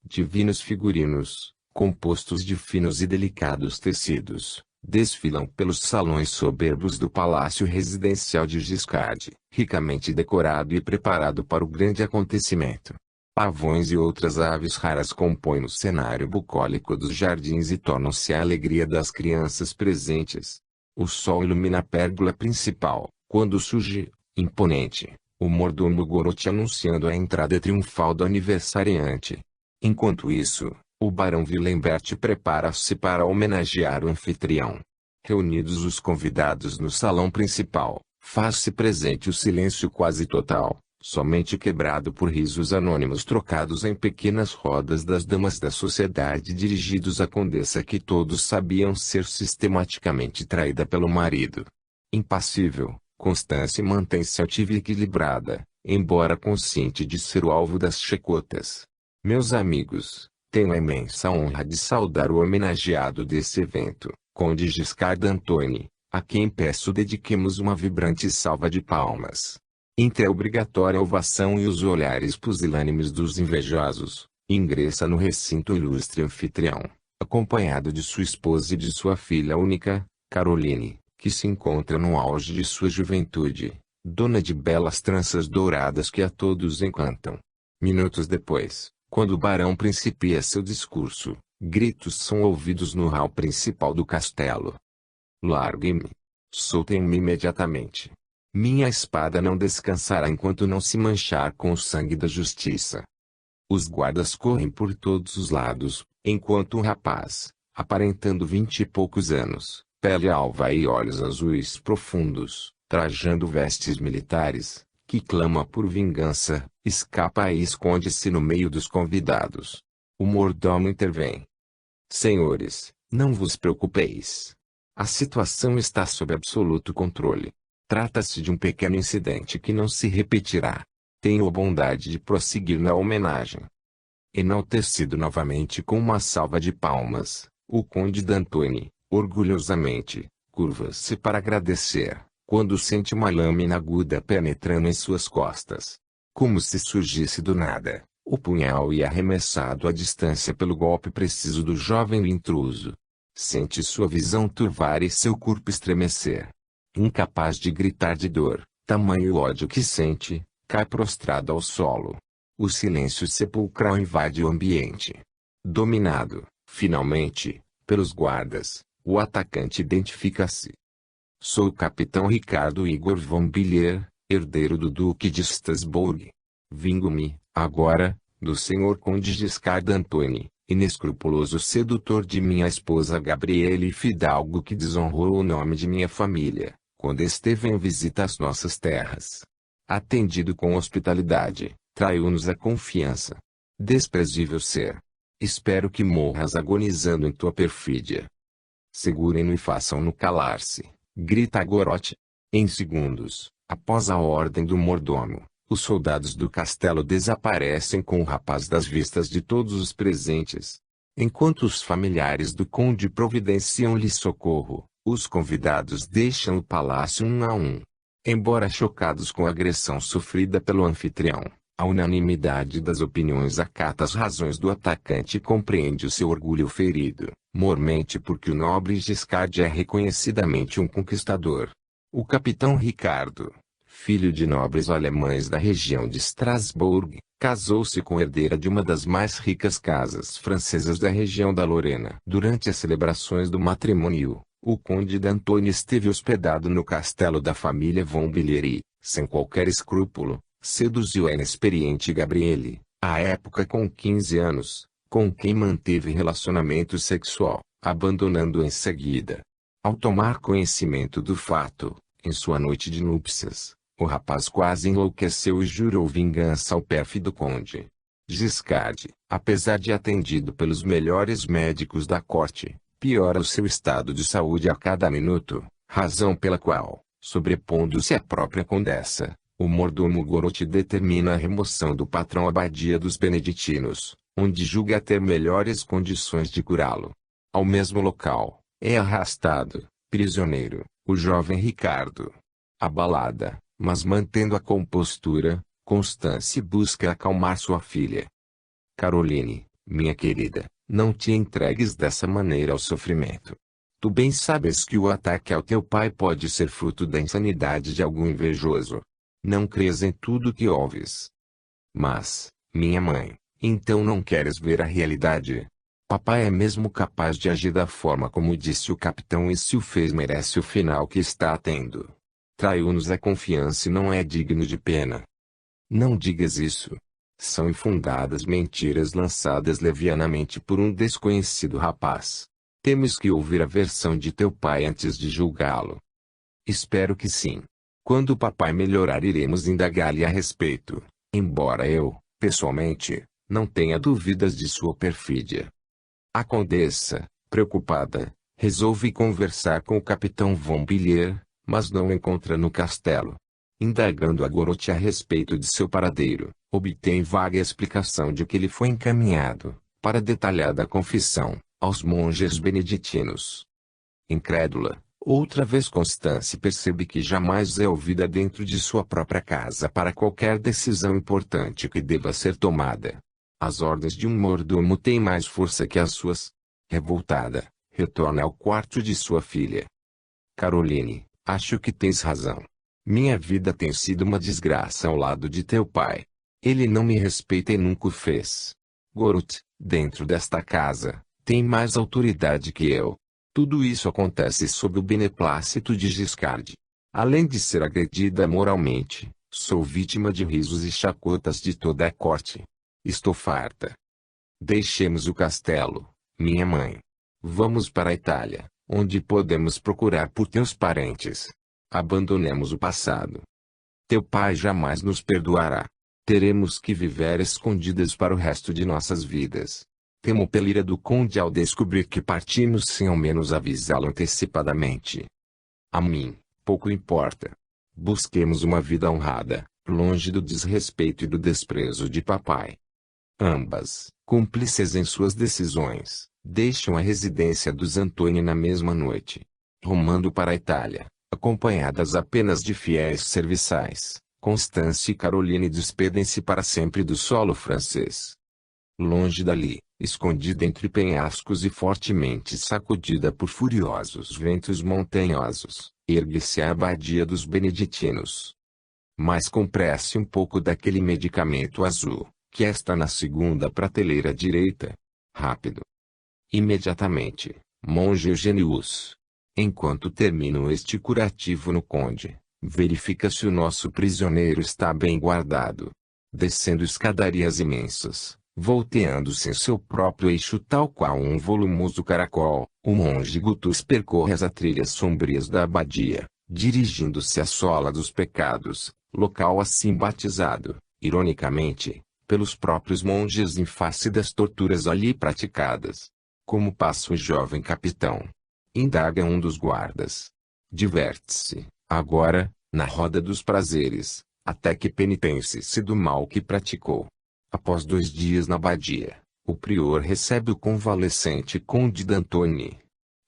S1: Divinos figurinos, compostos de finos e delicados tecidos, desfilam pelos salões soberbos do palácio residencial de Giscard, ricamente decorado e preparado para o grande acontecimento. Pavões e outras aves raras compõem o cenário bucólico dos jardins e tornam-se a alegria das crianças presentes. O sol ilumina a pérgola principal, quando surge, imponente, o mordomo Gorote anunciando a entrada triunfal do aniversariante. Enquanto isso, o barão Villenbert prepara-se para homenagear o anfitrião. Reunidos os convidados no salão principal, faz-se presente o silêncio quase total, somente quebrado por risos anônimos trocados em pequenas rodas das damas da sociedade dirigidos à condessa que todos sabiam ser sistematicamente traída pelo marido. Impassível, Constance mantém-se altiva e equilibrada, embora consciente de ser o alvo das chicotas. Meus amigos, tenho a imensa honra de saudar o homenageado desse evento, Conde Giscard d'Antony, a quem peço dediquemos uma vibrante salva de palmas. Entre a obrigatória ovação e os olhares pusilânimes dos invejosos, ingressa no recinto o ilustre anfitrião, acompanhado de sua esposa e de sua filha única, Caroline, que se encontra no auge de sua juventude, dona de belas tranças douradas que a todos encantam. Minutos depois, quando o barão principia seu discurso, gritos são ouvidos no hall principal do castelo. Larguem-me! Soltem-me imediatamente! Minha espada não descansará enquanto não se manchar com o sangue da justiça. Os guardas correm por todos os lados, enquanto um rapaz, aparentando 20 e poucos anos, pele alva e olhos azuis profundos, trajando vestes militares, que clama por vingança, escapa e esconde-se no meio dos convidados. O mordomo intervém. Senhores, não vos preocupeis. A situação está sob absoluto controle. Trata-se de um pequeno incidente que não se repetirá. Tenho a bondade de prosseguir na homenagem. Enaltecido novamente com uma salva de palmas, o conde d'Antony, orgulhosamente, curva-se para agradecer, quando sente uma lâmina aguda penetrando em suas costas. Como se surgisse do nada, o punhal ia arremessado à distância pelo golpe preciso do jovem intruso. Sente sua visão turvar e seu corpo estremecer. Incapaz de gritar de dor, tamanho ódio que sente, cai prostrado ao solo. O silêncio sepulcral invade o ambiente. Dominado, finalmente, pelos guardas, o atacante identifica-se. Sou o capitão Ricardo Igor von Billier, herdeiro do Duque de Strasbourg. Vingo-me, agora, do senhor Conde Giscard d'Antony, inescrupuloso sedutor de minha esposa Gabriele Fidalgo, que desonrou o nome de minha família, quando esteve em visita às nossas terras. Atendido com hospitalidade, traiu-nos a confiança. Desprezível ser. Espero que morras agonizando em tua perfídia. Segurem-no e façam-no calar-se, grita Gorote. Em segundos, após a ordem do mordomo, os soldados do castelo desaparecem com o rapaz das vistas de todos os presentes. Enquanto os familiares do conde providenciam-lhe socorro, os convidados deixam o palácio um a um. Embora chocados com a agressão sofrida pelo anfitrião, a unanimidade das opiniões acata as razões do atacante e compreende o seu orgulho ferido, mormente porque o nobre Giscard é reconhecidamente um conquistador. O capitão Ricardo, filho de nobres alemães da região de Strasbourg, casou-se com a herdeira de uma das mais ricas casas francesas da região da Lorena. Durante as celebrações do matrimônio, o conde d'Antony esteve hospedado no castelo da família von Biller e, sem qualquer escrúpulo, seduziu a inexperiente Gabriele, à época com 15 anos, com quem manteve relacionamento sexual, abandonando-o em seguida. Ao tomar conhecimento do fato, em sua noite de núpcias, o rapaz quase enlouqueceu e jurou vingança ao pérfido conde. Giscard, apesar de atendido pelos melhores médicos da corte, piora o seu estado de saúde a cada minuto, razão pela qual, sobrepondo-se à própria condessa, o mordomo Gorote determina a remoção do patrão à abadia dos beneditinos, onde julga ter melhores condições de curá-lo. Ao mesmo local, é arrastado, prisioneiro, o jovem Ricardo. Abalada, mas mantendo a compostura, Constance busca acalmar sua filha. Caroline, minha querida, não te entregues dessa maneira ao sofrimento. Tu bem sabes que o ataque ao teu pai pode ser fruto da insanidade de algum invejoso. Não crês em tudo que ouves. Mas, minha mãe, então não queres ver a realidade? Papai é mesmo capaz de agir da forma como disse o capitão e se o fez merece o final que está tendo. Traiu-nos a confiança e não é digno de pena. Não digas isso. São infundadas mentiras lançadas levianamente por um desconhecido rapaz. Temos que ouvir a versão de teu pai antes de julgá-lo. Espero que sim. Quando o papai melhorar iremos indagar-lhe a respeito, embora eu, pessoalmente, não tenha dúvidas de sua perfídia. A condessa, preocupada, resolve conversar com o capitão von Biller, mas não o encontra no castelo. Indagando a Gorote a respeito de seu paradeiro, obtém vaga explicação de que ele foi encaminhado, para detalhada confissão, aos monges beneditinos. Incrédula, outra vez Constance percebe que jamais é ouvida dentro de sua própria casa para qualquer decisão importante que deva ser tomada. As ordens de um mordomo têm mais força que as suas. Revoltada, retorna ao quarto de sua filha. Caroline, acho que tens razão. Minha vida tem sido uma desgraça ao lado de teu pai. Ele não me respeita e nunca o fez. Gorote, dentro desta casa, tem mais autoridade que eu. Tudo isso acontece sob o beneplácito de Giscard. Além de ser agredida moralmente, sou vítima de risos e chacotas de toda a corte. Estou farta. Deixemos o castelo, minha mãe. Vamos para a Itália, onde podemos procurar por teus parentes. Abandonemos o passado. Teu pai jamais nos perdoará. Teremos que viver escondidas para o resto de nossas vidas. Temo pela ira do conde ao descobrir que partimos sem ao menos avisá-lo antecipadamente. A mim, pouco importa. Busquemos uma vida honrada, longe do desrespeito e do desprezo de papai. Ambas, cúmplices em suas decisões, deixam a residência dos Antony na mesma noite. Rumando para a Itália, acompanhadas apenas de fiéis serviçais, Constance e Caroline despedem-se para sempre do solo francês. Longe dali, escondida entre penhascos e fortemente sacudida por furiosos ventos montanhosos, ergue-se a abadia dos beneditinos. Mas compresse um pouco daquele medicamento azul, que está na segunda prateleira à direita. Rápido. Imediatamente, monge Eugenius. Enquanto termino este curativo no conde, Verifica se o nosso prisioneiro está bem guardado. Descendo escadarias imensas, volteando-se em seu próprio eixo tal qual um volumoso caracol, o monge Gutus percorre as trilhas sombrias da abadia, dirigindo-se à sola dos pecados, local assim batizado, ironicamente, pelos próprios monges em face das torturas ali praticadas. Como passa o jovem capitão? Indaga um dos guardas. Diverte-se, agora, na roda dos prazeres, até que penitencie-se do mal que praticou. Após 2 dias na abadia, o prior recebe o convalescente conde D'Antoni.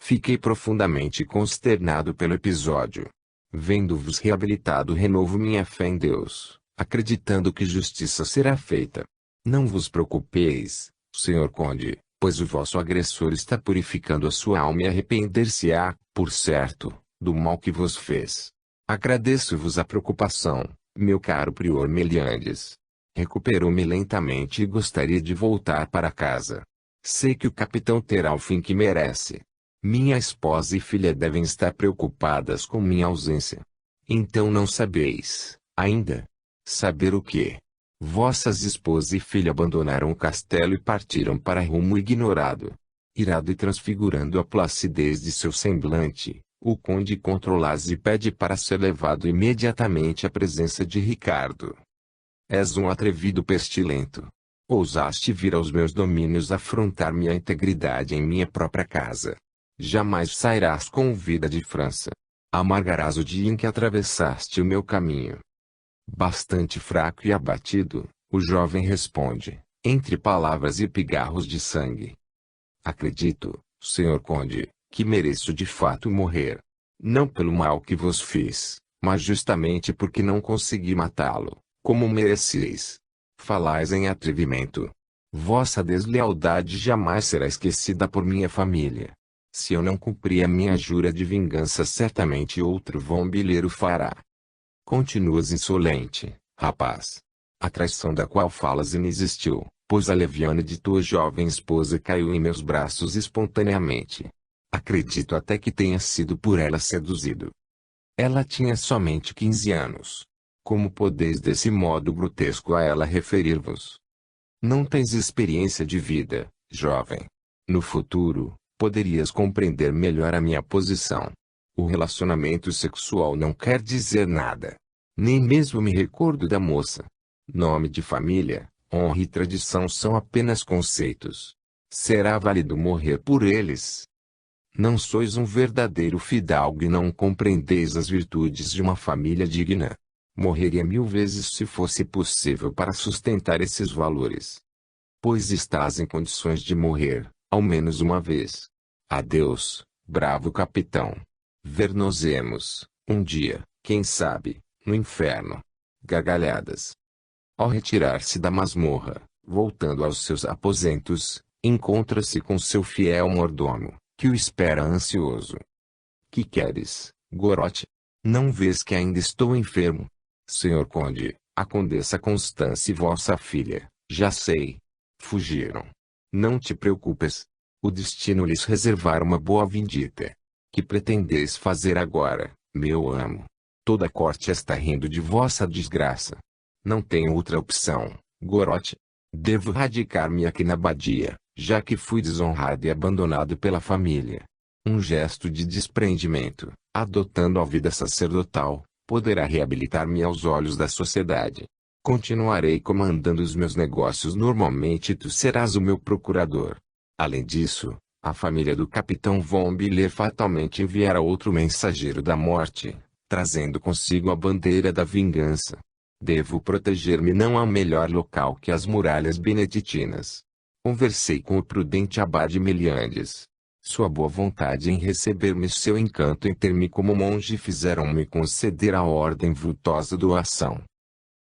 S1: Fiquei profundamente consternado pelo episódio. Vendo-vos reabilitado, renovo minha fé em Deus, acreditando que justiça será feita. Não vos preocupeis, senhor conde, pois o vosso agressor está purificando a sua alma e arrepender-se-á, por certo, do mal que vos fez. Agradeço-vos a preocupação, meu caro prior Meliandes. Recuperou-me lentamente e gostaria de voltar para casa. Sei que o capitão terá o fim que merece. Minha esposa e filha devem estar preocupadas com minha ausência. Então não sabeis, ainda, saber o quê? Vossas esposa e filha abandonaram o castelo e partiram para rumo ignorado. Irado e transfigurando a placidez de seu semblante, o conde controla-se e pede para ser levado imediatamente à presença de Ricardo. És um atrevido pestilento. Ousaste vir aos meus domínios afrontar minha integridade em minha própria casa. Jamais sairás com vida de França. Amargarás o dia em que atravessaste o meu caminho. Bastante fraco e abatido, o jovem responde, entre palavras e pigarros de sangue. Acredito, senhor conde, que mereço de fato morrer. Não pelo mal que vos fiz, mas justamente porque não consegui matá-lo, como mereceis. Falais em atrevimento. Vossa deslealdade jamais será esquecida por minha família. Se eu não cumprir a minha jura de vingança, certamente outro vombilheiro fará. Continuas insolente, rapaz. A traição da qual falas inexistiu, pois a leviana de tua jovem esposa caiu em meus braços espontaneamente. Acredito até que tenha sido por ela seduzido. Ela tinha somente 15 anos. Como podeis desse modo grotesco a ela referir-vos? Não tens experiência de vida, jovem. No futuro, poderias compreender melhor a minha posição. O relacionamento sexual não quer dizer nada. Nem mesmo me recordo da moça. Nome de família, honra e tradição são apenas conceitos. Será válido morrer por eles? Não sois um verdadeiro fidalgo e não compreendeis as virtudes de uma família digna. Morreria 1000 vezes se fosse possível para sustentar esses valores. Pois estás em condições de morrer, ao menos uma vez. Adeus, bravo capitão. Ver-nos-emos, um dia, quem sabe, no inferno. Gargalhadas. Ao retirar-se da masmorra, voltando aos seus aposentos, encontra-se com seu fiel mordomo, que o espera ansioso. Que queres, Gorote? Não vês que ainda estou enfermo? Senhor conde, a condessa Constância e vossa filha, já sei. Fugiram. Não te preocupes. O destino lhes reservar uma boa vindita. Que pretendeis fazer agora, meu amo? Toda a corte está rindo de vossa desgraça. Não tenho outra opção, Gorote. Devo radicar-me aqui na abadia, já que fui desonrado e abandonado pela família. Um gesto de desprendimento, adotando a vida sacerdotal, poderá reabilitar-me aos olhos da sociedade. Continuarei comandando os meus negócios normalmente e tu serás o meu procurador. Além disso, a família do capitão Von Biller fatalmente enviará outro mensageiro da morte, trazendo consigo a bandeira da vingança. Devo proteger-me, não há melhor local que as muralhas beneditinas. Conversei com o prudente abade Meliandes. Sua boa vontade em receber-me e seu encanto em ter-me como monge fizeram-me conceder a ordem vultosa doação.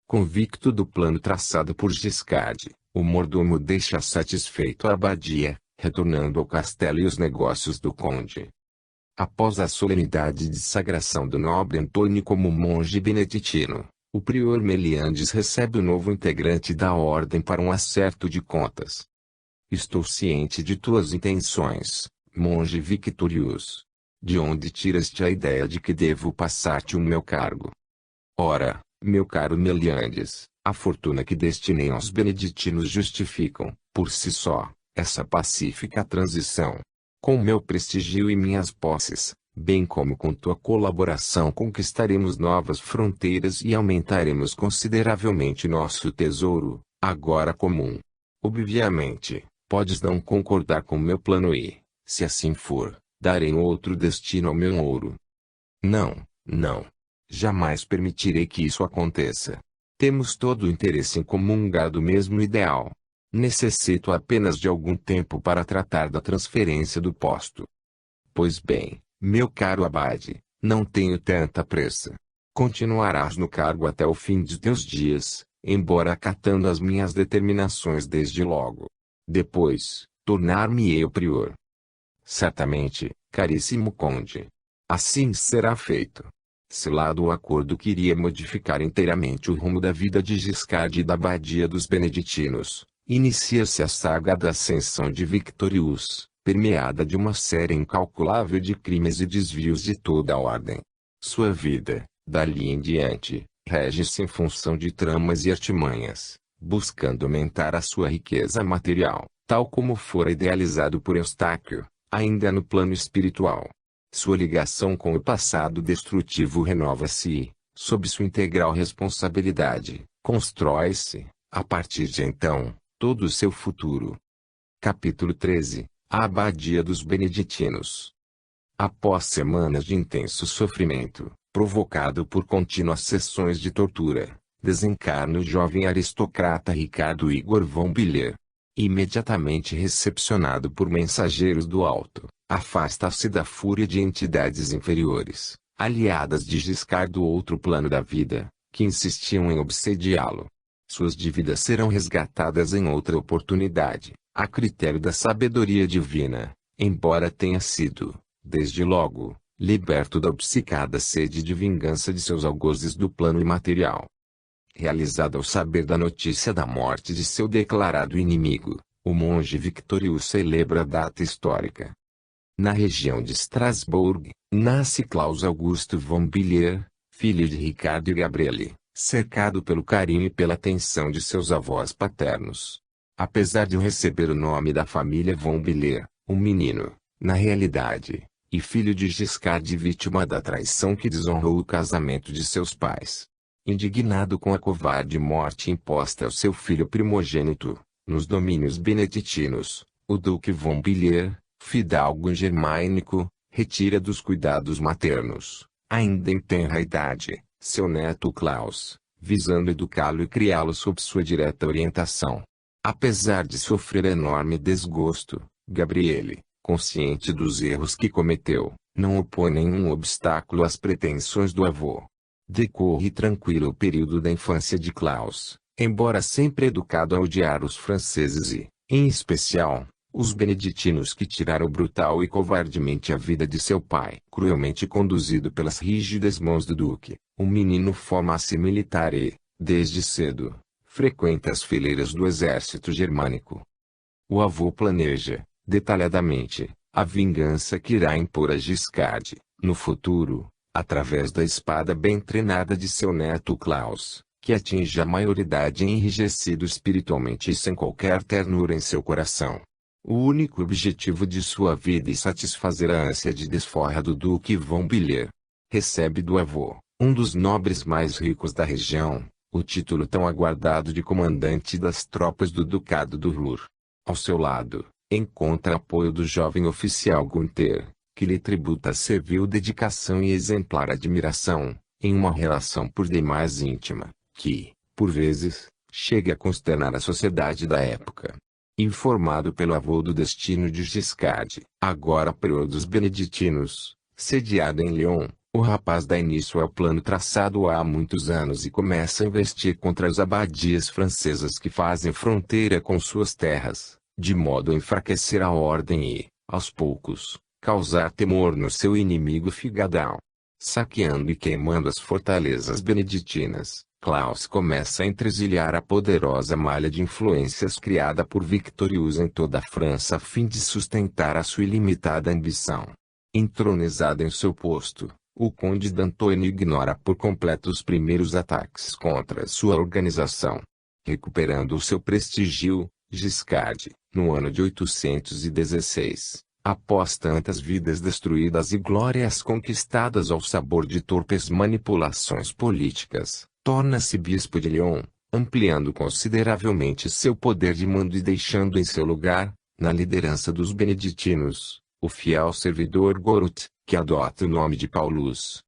S1: Convicto do plano traçado por Giscard, o mordomo deixa satisfeito a abadia, retornando ao castelo e os negócios do conde. Após a solenidade de sagração do nobre Antônio como monge beneditino, o prior Meliandes recebe o novo integrante da ordem para um acerto de contas. Estou ciente de tuas intenções, monge Victorius. De onde tiraste a ideia de que devo passar-te o meu cargo? Ora, meu caro Meliandes, a fortuna que destinei aos beneditinos justificam, por si só, essa pacífica transição. Com meu prestígio e minhas posses, bem como com tua colaboração, conquistaremos novas fronteiras e aumentaremos consideravelmente nosso tesouro, agora comum. Obviamente, podes não concordar com meu plano e, se assim for, darei outro destino ao meu ouro. Não, não. Jamais permitirei que isso aconteça. Temos todo o interesse em comungar do mesmo ideal. Necessito apenas de algum tempo para tratar da transferência do posto. Pois bem, meu caro abade, não tenho tanta pressa. Continuarás no cargo até o fim de teus dias, embora acatando as minhas determinações desde logo. Depois, tornar-me-ei prior. Certamente, caríssimo conde. Assim será feito. Selado o acordo que iria modificar inteiramente o rumo da vida de Giscard e da abadia dos beneditinos, inicia-se a saga da ascensão de Victorius, permeada de uma série incalculável de crimes e desvios de toda a ordem. Sua vida, dali em diante, rege-se em função de tramas e artimanhas, buscando aumentar a sua riqueza material, tal como fora idealizado por Eustáquio, ainda no plano espiritual. Sua ligação com o passado destrutivo renova-se, sob sua integral responsabilidade, constrói-se, a partir de então, todo o seu futuro. Capítulo 13 – A Abadia dos Beneditinos. Após semanas de intenso sofrimento, provocado por contínuas sessões de tortura, desencarna o jovem aristocrata Ricardo Igor von Biller. Imediatamente recepcionado por mensageiros do alto, afasta-se da fúria de entidades inferiores, aliadas de Giscard do outro plano da vida, que insistiam em obsediá-lo. Suas dívidas serão resgatadas em outra oportunidade, a critério da sabedoria divina, embora tenha sido, desde logo, liberto da obcecada sede de vingança de seus algozes do plano imaterial. Realizado ao saber da notícia da morte de seu declarado inimigo, o monge Victorius celebra a data histórica. Na região de Strasbourg, nasce Klaus Augusto von Biller, filho de Ricardo e Gabriele, cercado pelo carinho e pela atenção de seus avós paternos. Apesar de receber o nome da família von Biller, o menino, na realidade, e filho de Giscard, vítima da traição que desonrou o casamento de seus pais. Indignado com a covarde morte imposta ao seu filho primogênito, nos domínios beneditinos, o duque von Biller, fidalgo germânico, retira dos cuidados maternos, ainda em tenra idade, seu neto Klaus, visando educá-lo e criá-lo sob sua direta orientação. Apesar de sofrer enorme desgosto, Gabriele, consciente dos erros que cometeu, não opõe nenhum obstáculo às pretensões do avô. Decorre tranquilo o período da infância de Klaus, embora sempre educado a odiar os franceses e, em especial, os beneditinos que tiraram brutal e covardemente a vida de seu pai. Cruelmente conduzido pelas rígidas mãos do duque, o menino forma-se militar e, desde cedo, frequenta as fileiras do exército germânico. O avô planeja, detalhadamente, a vingança que irá impor a Giscard, no futuro, através da espada bem treinada de seu neto Klaus, que atinge a maioridade enrijecido espiritualmente e sem qualquer ternura em seu coração. O único objetivo de sua vida é satisfazer a ânsia de desforra do duque von Biller. Recebe do avô, um dos nobres mais ricos da região, o título tão aguardado de comandante das tropas do Ducado do Ruhr. Ao seu lado, encontra apoio do jovem oficial Gunther, que lhe tributa servil dedicação e exemplar admiração, em uma relação por demais íntima, que, por vezes, chega a consternar a sociedade da época. Informado pelo avô do destino de Giscard, agora prior dos beneditinos, sediado em Lyon, o rapaz dá início ao plano traçado há muitos anos e começa a investir contra as abadias francesas que fazem fronteira com suas terras, de modo a enfraquecer a ordem e, aos poucos, causar temor no seu inimigo figadão. Saqueando e queimando as fortalezas beneditinas, Klaus começa a entresilhar a poderosa malha de influências criada por Victorius em toda a França a fim de sustentar a sua ilimitada ambição. Entronizado em seu posto, O conde d'Antony ignora por completo os primeiros ataques contra sua organização. Recuperando o seu prestígio, Giscard, no ano de 816, após tantas vidas destruídas e glórias conquistadas ao sabor de torpes manipulações políticas, torna-se bispo de Lyon, ampliando consideravelmente seu poder de mando e deixando em seu lugar, na liderança dos beneditinos, o fiel servidor Gorut, que adota o nome de Paulus.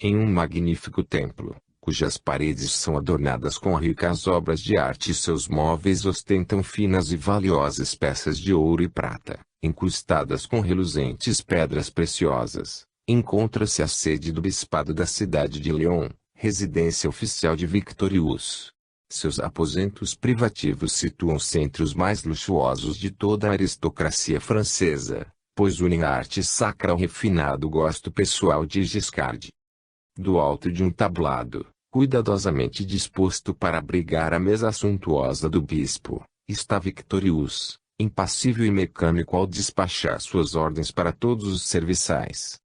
S1: Em um magnífico templo, cujas paredes são adornadas com ricas obras de arte e seus móveis ostentam finas e valiosas peças de ouro e prata, incrustadas com reluzentes pedras preciosas, encontra-se a sede do bispado da cidade de Lyon, residência oficial de Victorius. Seus aposentos privativos situam-se entre os mais luxuosos de toda a aristocracia francesa, pois unem a arte sacra ao refinado gosto pessoal de Giscard. Do alto de um tablado, cuidadosamente disposto para abrigar a mesa suntuosa do bispo, está Victorius, impassível e mecânico ao despachar suas ordens para todos os serviçais.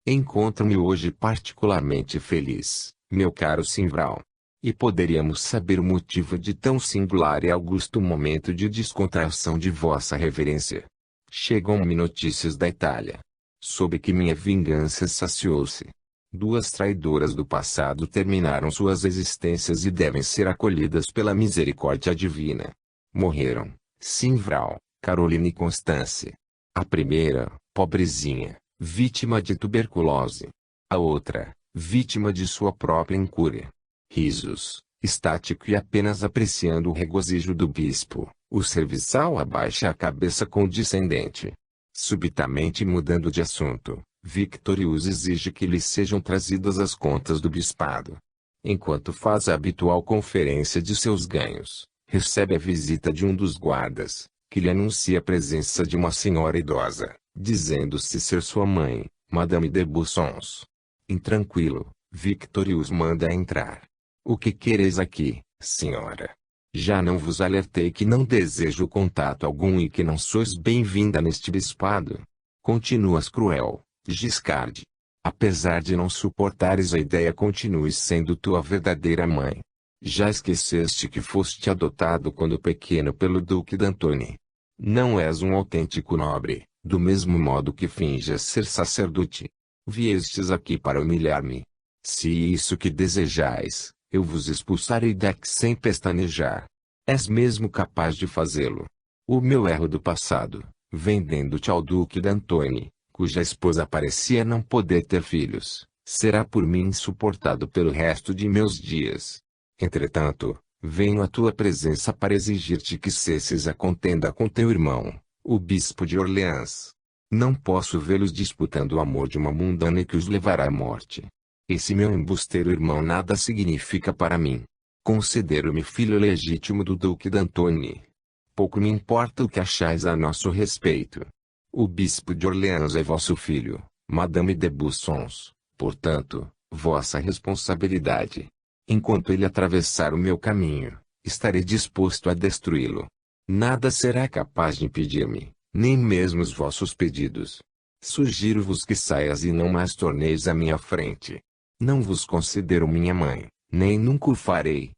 S1: Encontro-me hoje particularmente feliz, meu caro Simvral. E poderíamos saber o motivo de tão singular e augusto momento de descontração de vossa reverência. Chegam-me notícias da Itália. Soube que minha vingança saciou-se. 2 traidoras do passado terminaram suas existências e devem ser acolhidas pela misericórdia divina. Morreram, Simvral, Caroline e Constance. A primeira, pobrezinha, vítima de tuberculose. A outra, vítima de sua própria incúria. Risos, estático e apenas apreciando o regozijo do bispo, o serviçal abaixa a cabeça condescendente. Subitamente mudando de assunto, Victorius exige que lhe sejam trazidas as contas do bispado. Enquanto faz a habitual conferência de seus ganhos, recebe a visita de um dos guardas, que lhe anuncia a presença de uma senhora idosa, dizendo-se ser sua mãe, Madame de Bussons. Intranquilo, Victorius manda entrar. O que quereis aqui, senhora? Já não vos alertei que não desejo contato algum e que não sois bem-vinda neste bispado? Continuas cruel, Giscard. Apesar de não suportares a ideia, continues sendo tua verdadeira mãe. Já esqueceste que foste adotado quando pequeno pelo Duque d'Antony. Não és um autêntico nobre, do mesmo modo que finges ser sacerdote. Viestes aqui para humilhar-me. Se isso que desejais, eu vos expulsarei daqui sem pestanejar. És mesmo capaz de fazê-lo. O meu erro do passado, vendendo-te ao Duque d'Antony, cuja esposa parecia não poder ter filhos, será por mim insuportado pelo resto de meus dias. Entretanto, venho à tua presença para exigir-te que cesses a contenda com teu irmão, o bispo de Orleans. Não posso vê-los disputando o amor de uma mundana que os levará à morte. Esse meu embusteiro irmão nada significa para mim. Considero-me filho legítimo do Duque d'Antony. Pouco me importa o que achais a nosso respeito. O bispo de Orleans é vosso filho, Madame de Bussons, portanto, vossa responsabilidade. Enquanto ele atravessar o meu caminho, estarei disposto a destruí-lo. Nada será capaz de impedir-me, nem mesmo os vossos pedidos. Sugiro-vos que saias e não mais torneis à minha frente. Não vos considero minha mãe, nem nunca o farei.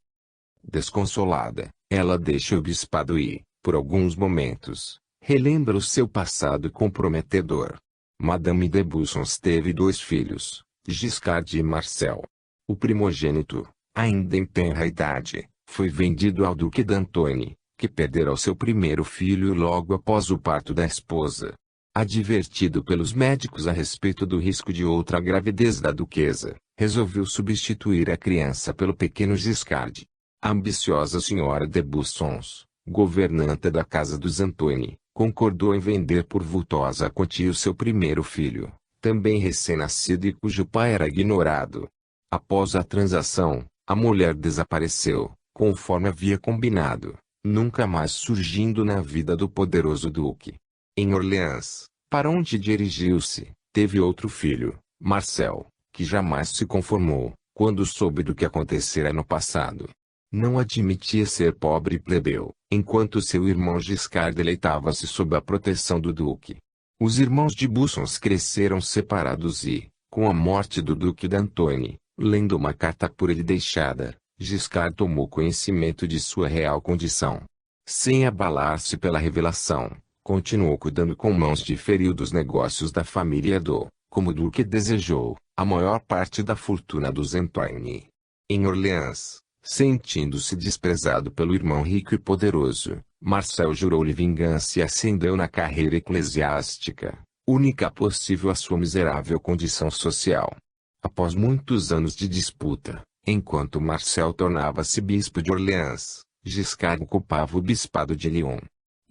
S1: Desconsolada, ela deixa o bispado e, por alguns momentos, relembra o seu passado comprometedor. Madame de Bussons teve 2 filhos, Giscard e Marcel. O primogênito, ainda em tenra idade, foi vendido ao Duque d'Antony, que perdera o seu primeiro filho logo após o parto da esposa. Advertido pelos médicos a respeito do risco de outra gravidez da duquesa, resolveu substituir a criança pelo pequeno Giscard. A ambiciosa senhora de Bussons, governanta da casa dos Antony, concordou em vender por vultosa quantia o seu primeiro filho, também recém-nascido e cujo pai era ignorado. Após a transação, a mulher desapareceu, conforme havia combinado, nunca mais surgindo na vida do poderoso duque. Em Orleans, para onde dirigiu-se, teve outro filho, Marcel, que jamais se conformou, quando soube do que acontecera no passado. Não admitia ser pobre e plebeu, enquanto seu irmão Giscard deleitava-se sob a proteção do duque. Os irmãos de Bussons cresceram separados e, Com a morte do Duque d'Antony, lendo uma carta por ele deixada, Giscard tomou conhecimento de sua real condição. Sem abalar-se pela revelação, continuou cuidando com mãos de féril dos negócios da família e herdou, como o Duque desejou, a maior parte da fortuna dos Antoine. Em Orleans, sentindo-se desprezado pelo irmão rico e poderoso, Marcel jurou-lhe vingança e ascendeu na carreira eclesiástica, única possível à sua miserável condição social. Após muitos anos de disputa, enquanto Marcel tornava-se bispo de Orleans, Giscard ocupava o bispado de Lyon.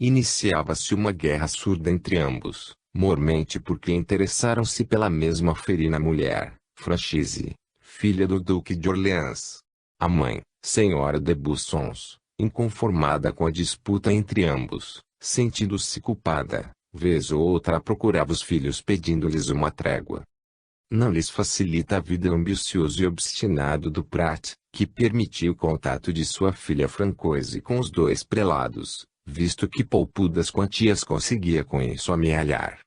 S1: Iniciava-se uma guerra surda entre ambos, mormente porque interessaram-se pela mesma ferina mulher, Franchise, filha do Duque de Orleans. A mãe, senhora de Bussons, inconformada com a disputa entre ambos, sentindo-se culpada, vez ou outra procurava os filhos pedindo-lhes uma trégua. Não lhes facilita a vida o ambicioso e obstinado do Prat, que permitia o contato de sua filha Francoise com os dois prelados, visto que poupudas quantias conseguia com isso amealhar.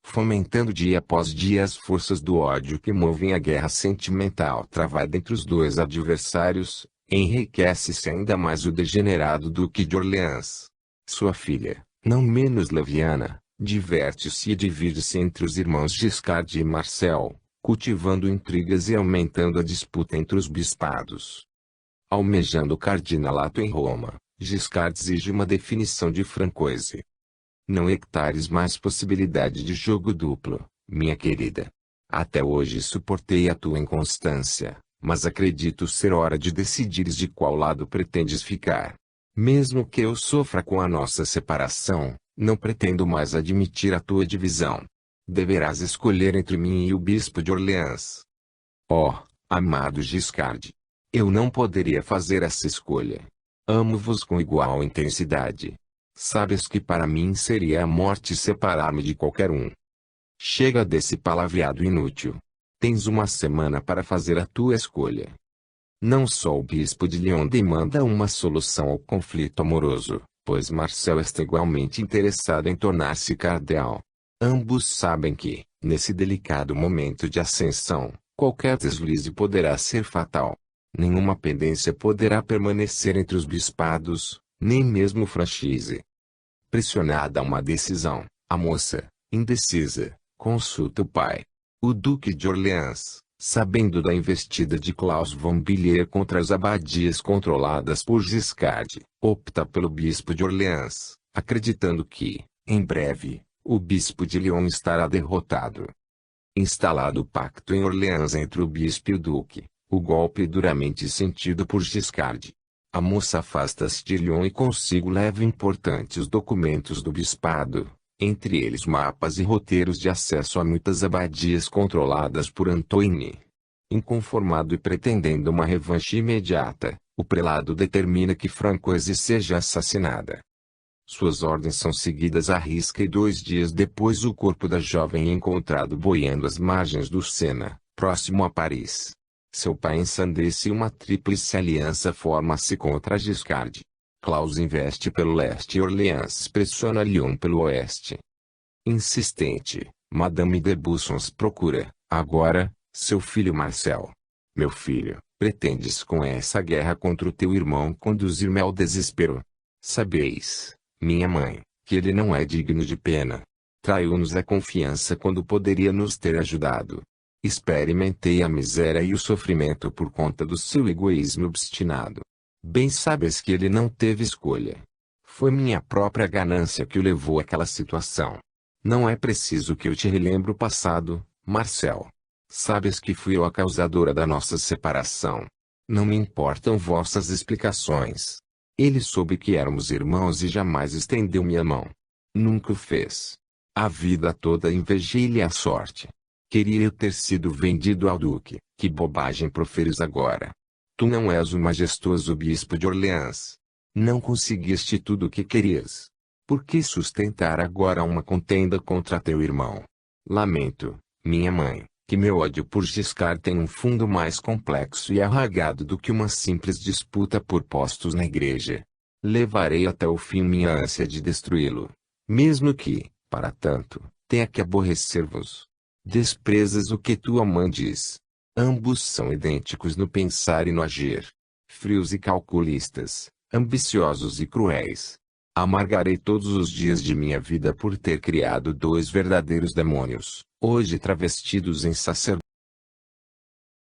S1: Fomentando dia após dia as forças do ódio que movem a guerra sentimental travada entre os dois adversários, enriquece-se ainda mais o degenerado Duque de Orleans. Sua filha, não menos leviana, diverte-se e divide-se entre os irmãos Giscard e Marcel, cultivando intrigas e aumentando a disputa entre os bispados. Almejando o cardinalato em Roma, Giscard exige uma definição de Francoise. Não hectares mais possibilidade de jogo duplo, minha querida. Até hoje suportei a tua inconstância, mas acredito ser hora de decidires de qual lado pretendes ficar. Mesmo que eu sofra com a nossa separação, não pretendo mais admitir a tua divisão. Deverás escolher entre mim e o bispo de Orleans. Oh, amado Giscard! Eu não poderia fazer essa escolha. Amo-vos com igual intensidade. Sabes que para mim seria a morte separar-me de qualquer um. Chega desse palavreado inútil. Tens uma semana para fazer a tua escolha. Não só o bispo de Lyon demanda uma solução ao conflito amoroso, pois Marcel está igualmente interessado em tornar-se cardeal. Ambos sabem que, nesse delicado momento de ascensão, qualquer deslize poderá ser fatal. Nenhuma pendência poderá permanecer entre os bispados, nem mesmo Franchise. Pressionada a uma decisão, a moça, indecisa, consulta o pai. O Duque de Orleans, sabendo da investida de Claus von Billier contra as abadias controladas por Giscard, opta pelo bispo de Orleans, acreditando que, em breve, o bispo de Lyon estará derrotado. Instalado o pacto em Orleans entre o bispo e o duque, o golpe duramente sentido por Giscard. A moça afasta-se de Lyon e consigo leva importantes documentos do bispado, entre eles mapas e roteiros de acesso a muitas abadias controladas por Antoine. Inconformado e pretendendo uma revanche imediata, o prelado determina que Francoise seja assassinada. Suas ordens são seguidas à risca e 2 dias depois o corpo da jovem é encontrado boiando às margens do Sena, próximo a Paris. Seu pai ensandece e uma tríplice aliança forma-se contra Giscard. Claus investe pelo leste e Orleans pressiona Lyon pelo oeste. Insistente, Madame de Bussons procura, agora, seu filho Marcel. Meu filho, pretendes com essa guerra contra o teu irmão conduzir-me ao desespero? Sabeis, minha mãe, que ele não é digno de pena. Traiu-nos a confiança quando poderia nos ter ajudado. Experimentei a miséria e o sofrimento por conta do seu egoísmo obstinado. Bem sabes que ele não teve escolha. Foi minha própria ganância que o levou àquela situação. Não é preciso que eu te relembre o passado, Marcel. Sabes que fui eu a causadora da nossa separação. Não me importam vossas explicações. Ele soube que éramos irmãos e jamais estendeu-me a mão. Nunca o fez. A vida toda invejei-lhe a sorte. Queria eu ter sido vendido ao duque. Que bobagem proferes agora. Tu não és o majestoso bispo de Orleans. Não conseguiste tudo o que querias. Por que sustentar agora uma contenda contra teu irmão? Lamento, minha mãe, que meu ódio por Giscard tem um fundo mais complexo e arraigado do que uma simples disputa por postos na igreja. Levarei até o fim minha ânsia de destruí-lo. Mesmo que, para tanto, tenha que aborrecer-vos. Desprezas o que tua mãe diz. Ambos são idênticos no pensar e no agir. Frios e calculistas, ambiciosos e cruéis. Amargarei todos os dias de minha vida por ter criado dois verdadeiros demônios, hoje travestidos em sacerdotes.